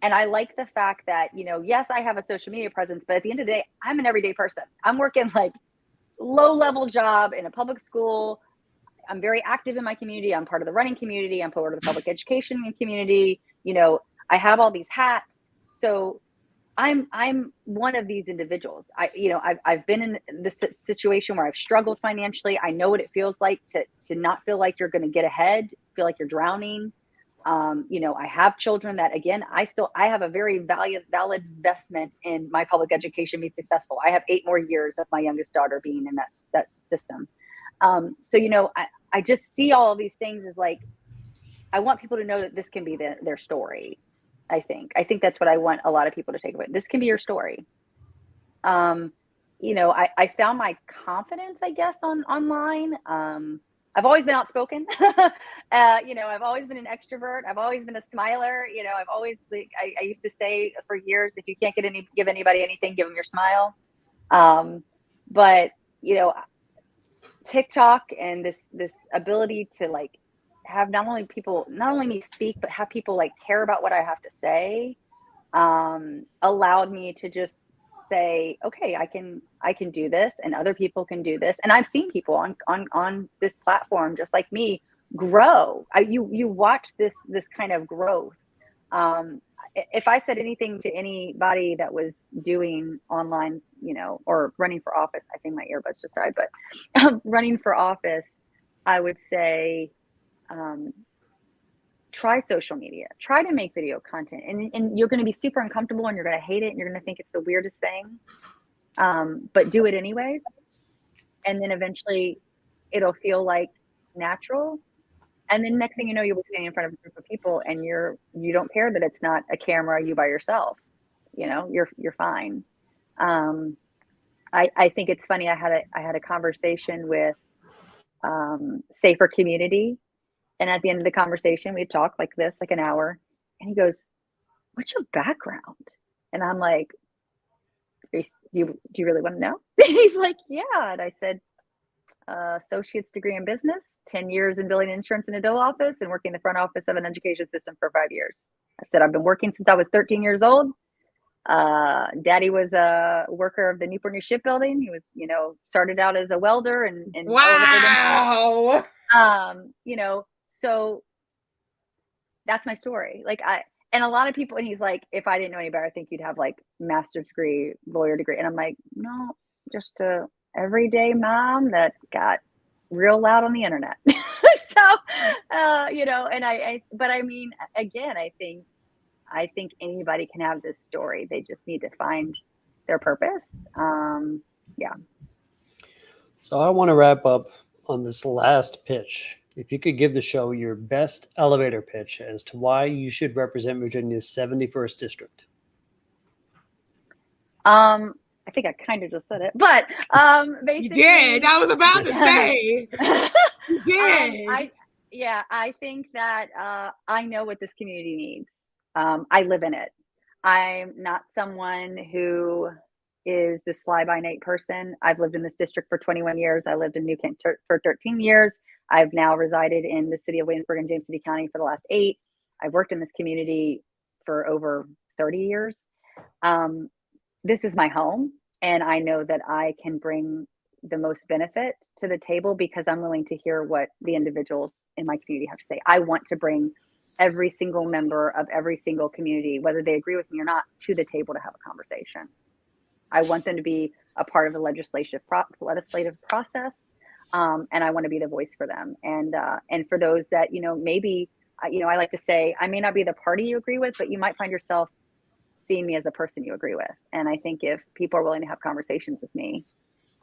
And I like the fact that, yes, I have a social media presence, but at the end of the day, I'm an everyday person. I'm working like low-level job in a public school. I'm very active in my community. I'm part of the running community. I'm part of the public education community. I have all these hats. So I'm one of these individuals. I've been in this situation where I've struggled financially. I know what it feels like to not feel like you're going to get ahead, feel like you're drowning. I have children that, again, I have a very valid investment in my public education being successful. I have 8 more years of my youngest daughter being in that system. I just see all of these things as like, I want people to know that this can be their story. I think that's what I want a lot of people to take away. This can be your story. I found my confidence, I guess, online. I've always been outspoken. I've always been an extrovert. I've always been a smiler. I've always, I used to say for years, if you can't give anybody anything, give them your smile. But TikTok and this ability to like have not only me speak, but have people like care about what I have to say, allowed me to just say, okay, I can do this, and other people can do this. And I've seen people on this platform just like me grow. You watch this kind of growth. If I said anything to anybody that was doing online, or running for office, I think my earbuds just died, but running for office, I would say, try social media, try to make video content, and you're going to be super uncomfortable and you're going to hate it and you're going to think it's the weirdest thing. But do it anyways. And then eventually it'll feel like natural. And then next thing you know, you'll be standing in front of a group of people and you don't care that it's not a camera, you by yourself, you're fine. I think it's funny. I had a conversation with, Safer Community. And at the end of the conversation, we talked like this, like an hour, and he goes, "What's your background?" And I'm like, do you really want to know? He's like, "Yeah." And I said, associate's degree in business, 10 years in billing and insurance in a Doe office, and working in the front office of an education system for 5 years. I said, I've been working since I was 13 years old. Daddy was a worker of the Newport News shipbuilding. He was, started out as a welder and wow. so that's my story. And a lot of people, and he's like, if I didn't know any better, I think you'd have like master's degree, lawyer degree. And I'm like, no, just a everyday mom that got real loud on the internet. So, but I mean, again, I think anybody can have this story. They just need to find their purpose. Yeah. So I want to wrap up on this last pitch. If you could give the show your best elevator pitch as to why you should represent Virginia's 71st district. I think I kind of just said it, but basically, You did. I was about to say. You did. I think that I know what this community needs. I live in it. I'm not someone who is this fly-by-night person. I've lived in this district for 21 years. I lived in New Kent for 13 years. I've now resided in the city of Williamsburg and James City County for the last 8. I've worked in this community for over 30 years. This is my home, and I know that I can bring the most benefit to the table because I'm willing to hear what the individuals in my community have to say. I want to bring every single member of every single community, whether they agree with me or not, to the table to have a conversation. I want them to be a part of the legislative process, and I want to be the voice for them. And for those that, maybe, I like to say, I may not be the party you agree with, but you might find yourself seeing me as a person you agree with. And I think if people are willing to have conversations with me,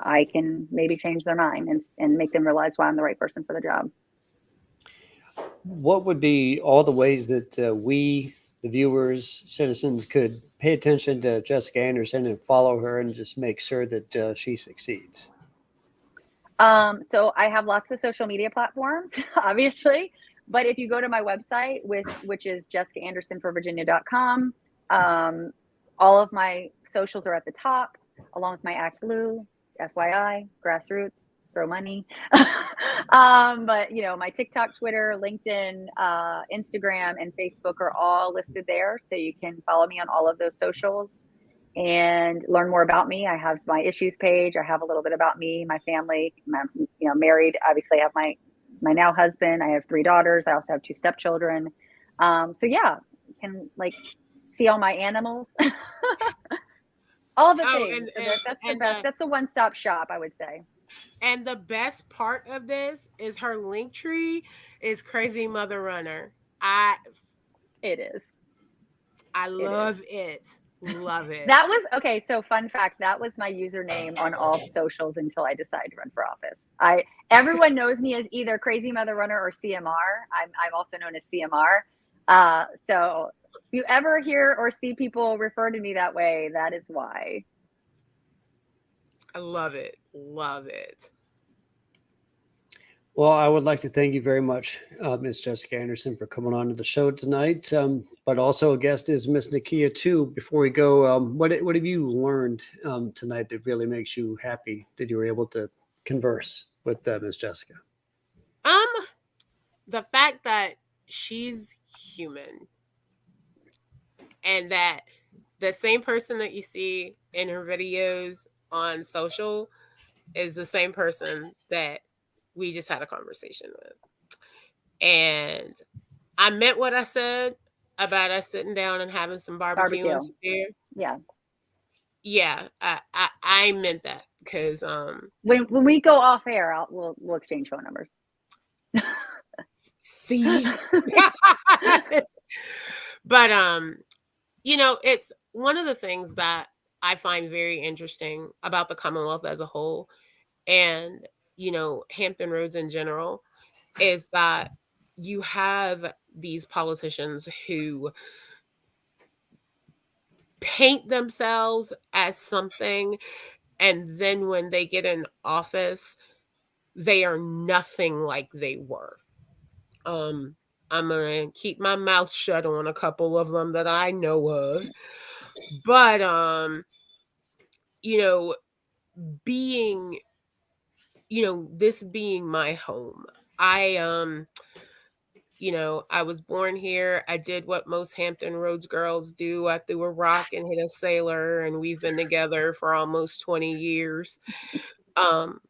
I can maybe change their mind and make them realize why I'm the right person for the job. What would be all the ways that we, the viewers, citizens, could pay attention to Jessica Anderson and follow her and just make sure that she succeeds? So I have lots of social media platforms, obviously, but if you go to my website, which is jessicaandersonforvirginia.com, all of my socials are at the top, along with my Act Blue, FYI, grassroots, throw money. But my TikTok, Twitter, LinkedIn, Instagram, and Facebook are all listed there. So you can follow me on all of those socials and learn more about me. I have my issues page. I have a little bit about me, my family, married. Obviously I have my now husband. I have 3 daughters. I also have 2 stepchildren. So yeah, you can see all my animals. All the things. That's the best. That's a one-stop shop, I would say. And the best part of this is her link tree is Crazy Mother Runner. It is. I love it. Love it. That was okay. So fun fact, that was my username on all socials until I decided to run for office. Everyone knows me as either Crazy Mother Runner or CMR. I'm also known as CMR. So if you ever hear or see people refer to me that way, that is why. I love it. Love it. Well, I would like to thank you very much, Ms. Jessica Anderson, for coming on to the show tonight. But also a guest is Ms. Nakia, too. Before we go, what have you learned tonight that really makes you happy that you were able to converse with Ms. Jessica? The fact that she's human and that the same person that you see in her videos on social is the same person that we just had a conversation with. And I meant what I said about us sitting down and having some barbecue and some beer. Yeah. Yeah, I meant that because when we go off air, we'll exchange phone numbers. See, but it's one of the things that I find very interesting about the Commonwealth as a whole, and Hampton Roads in general, is that you have these politicians who paint themselves as something, and then when they get in office, they are nothing like they were. I'm gonna keep my mouth shut on a couple of them that I know of, but being this being my home, I was born here. I did what most Hampton Roads girls do. I threw a rock and hit a sailor, and we've been together for almost 20 years.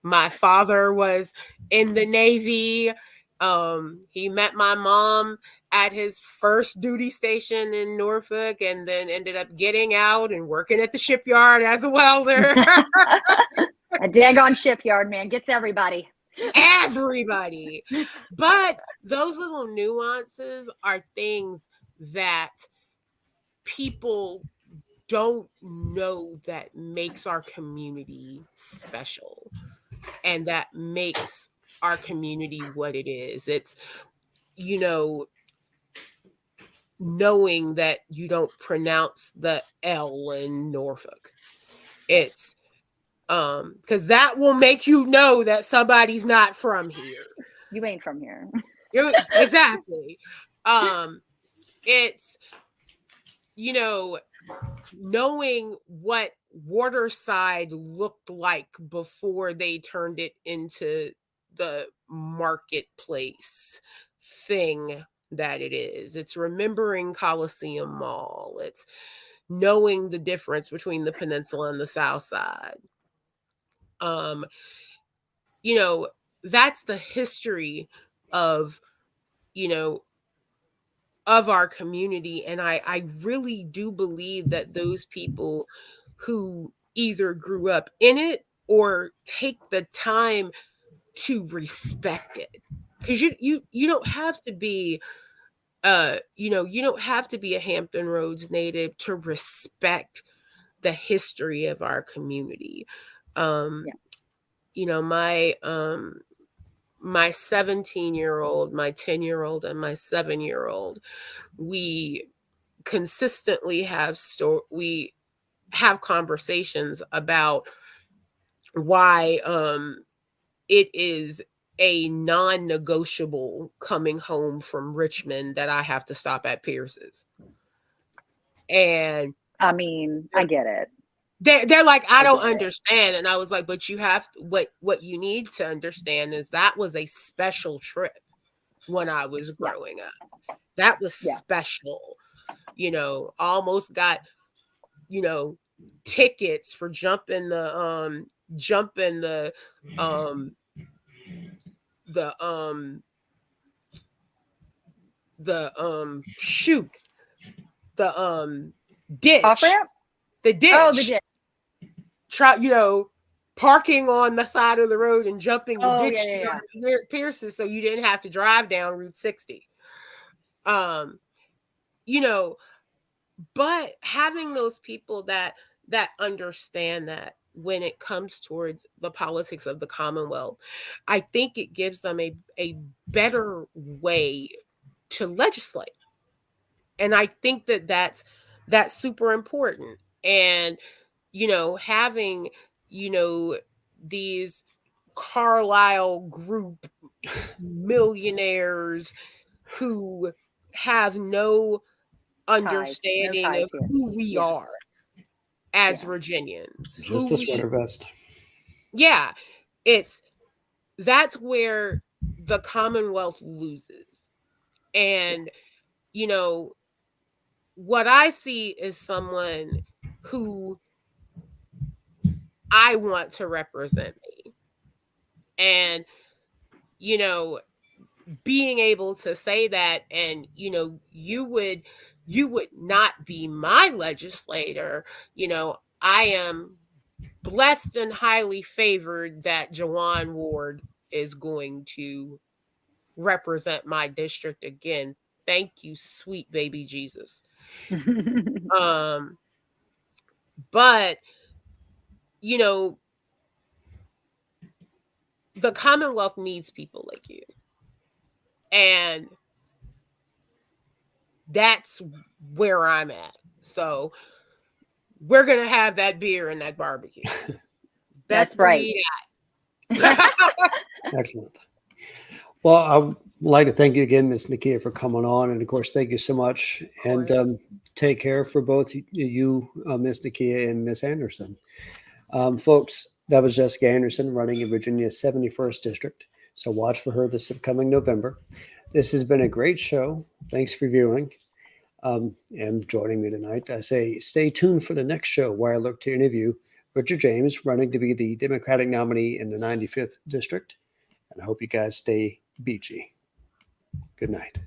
My father was in the Navy, He met my mom at his first duty station in Norfolk and then ended up getting out and working at the shipyard as a welder. A daggone shipyard, man, gets everybody. Everybody. But those little nuances are things that people don't know that makes our community special and that makes our community what it is. It's, you know, knowing that you don't pronounce the L in Norfolk. It's because that will make you know that somebody's not from here. You ain't from here. Exactly. It's, you know, knowing what Waterside looked like before they turned it into the marketplace thing that it is. It's remembering Coliseum Mall. It's knowing the difference between the peninsula and the South Side. You know, that's the history of, you know, of our community. And I really do believe that those people who either grew up in it or take the time to respect it, because you don't have to be you don't have to be a Hampton Roads native to respect the history of our community. Yeah. You know, my 17-year-old, my 10-year-old, and my 7-year-old, we consistently we have conversations about why it is a non-negotiable coming home from Richmond that I have to stop at Pierce's. And I mean, I get it. They're like, I don't get it. understand. And I was like, but you have what you need to understand is that was a special trip when I was growing up. That was special. You know, almost got, you know, tickets for jumping the shoot, the ditch. Off ramp? The ditch. Oh, the ditch. Try, you know, parking on the side of the road and jumping the ditch yeah. Pierce's so you didn't have to drive down Route 60. You know, but having those people that understand that when it comes towards the politics of the Commonwealth, I think it gives them a better way to legislate. And I think that's super important. And, you know, having, you know, these Carlisle group millionaires who have no understanding of who we are as Virginians. Just a sweater vest. Yeah. That's where the Commonwealth loses. And, you know, what I see is someone who I want to represent me. And, you know, being able to say that, and, you know, you would not be my legislator. You know, I am blessed and highly favored that Jawan Ward is going to represent my district again. Thank you, sweet baby Jesus. But, you know, the Commonwealth needs people like you. And that's where I'm at. So we're going to have that beer and that barbecue. That's right. Excellent. Well, I would like to thank you again, Ms. Nakia, for coming on. And of course, thank you so much. And take care for both you, Ms. Nakia and Ms. Anderson. Folks, that was Jessica Anderson running in Virginia's 71st District. So watch for her this upcoming November. This has been a great show. Thanks for viewing and joining me tonight. I say stay tuned for the next show where I look to interview Richard James, running to be the Democratic nominee in the 95th District. And I hope you guys stay beachy. Good night.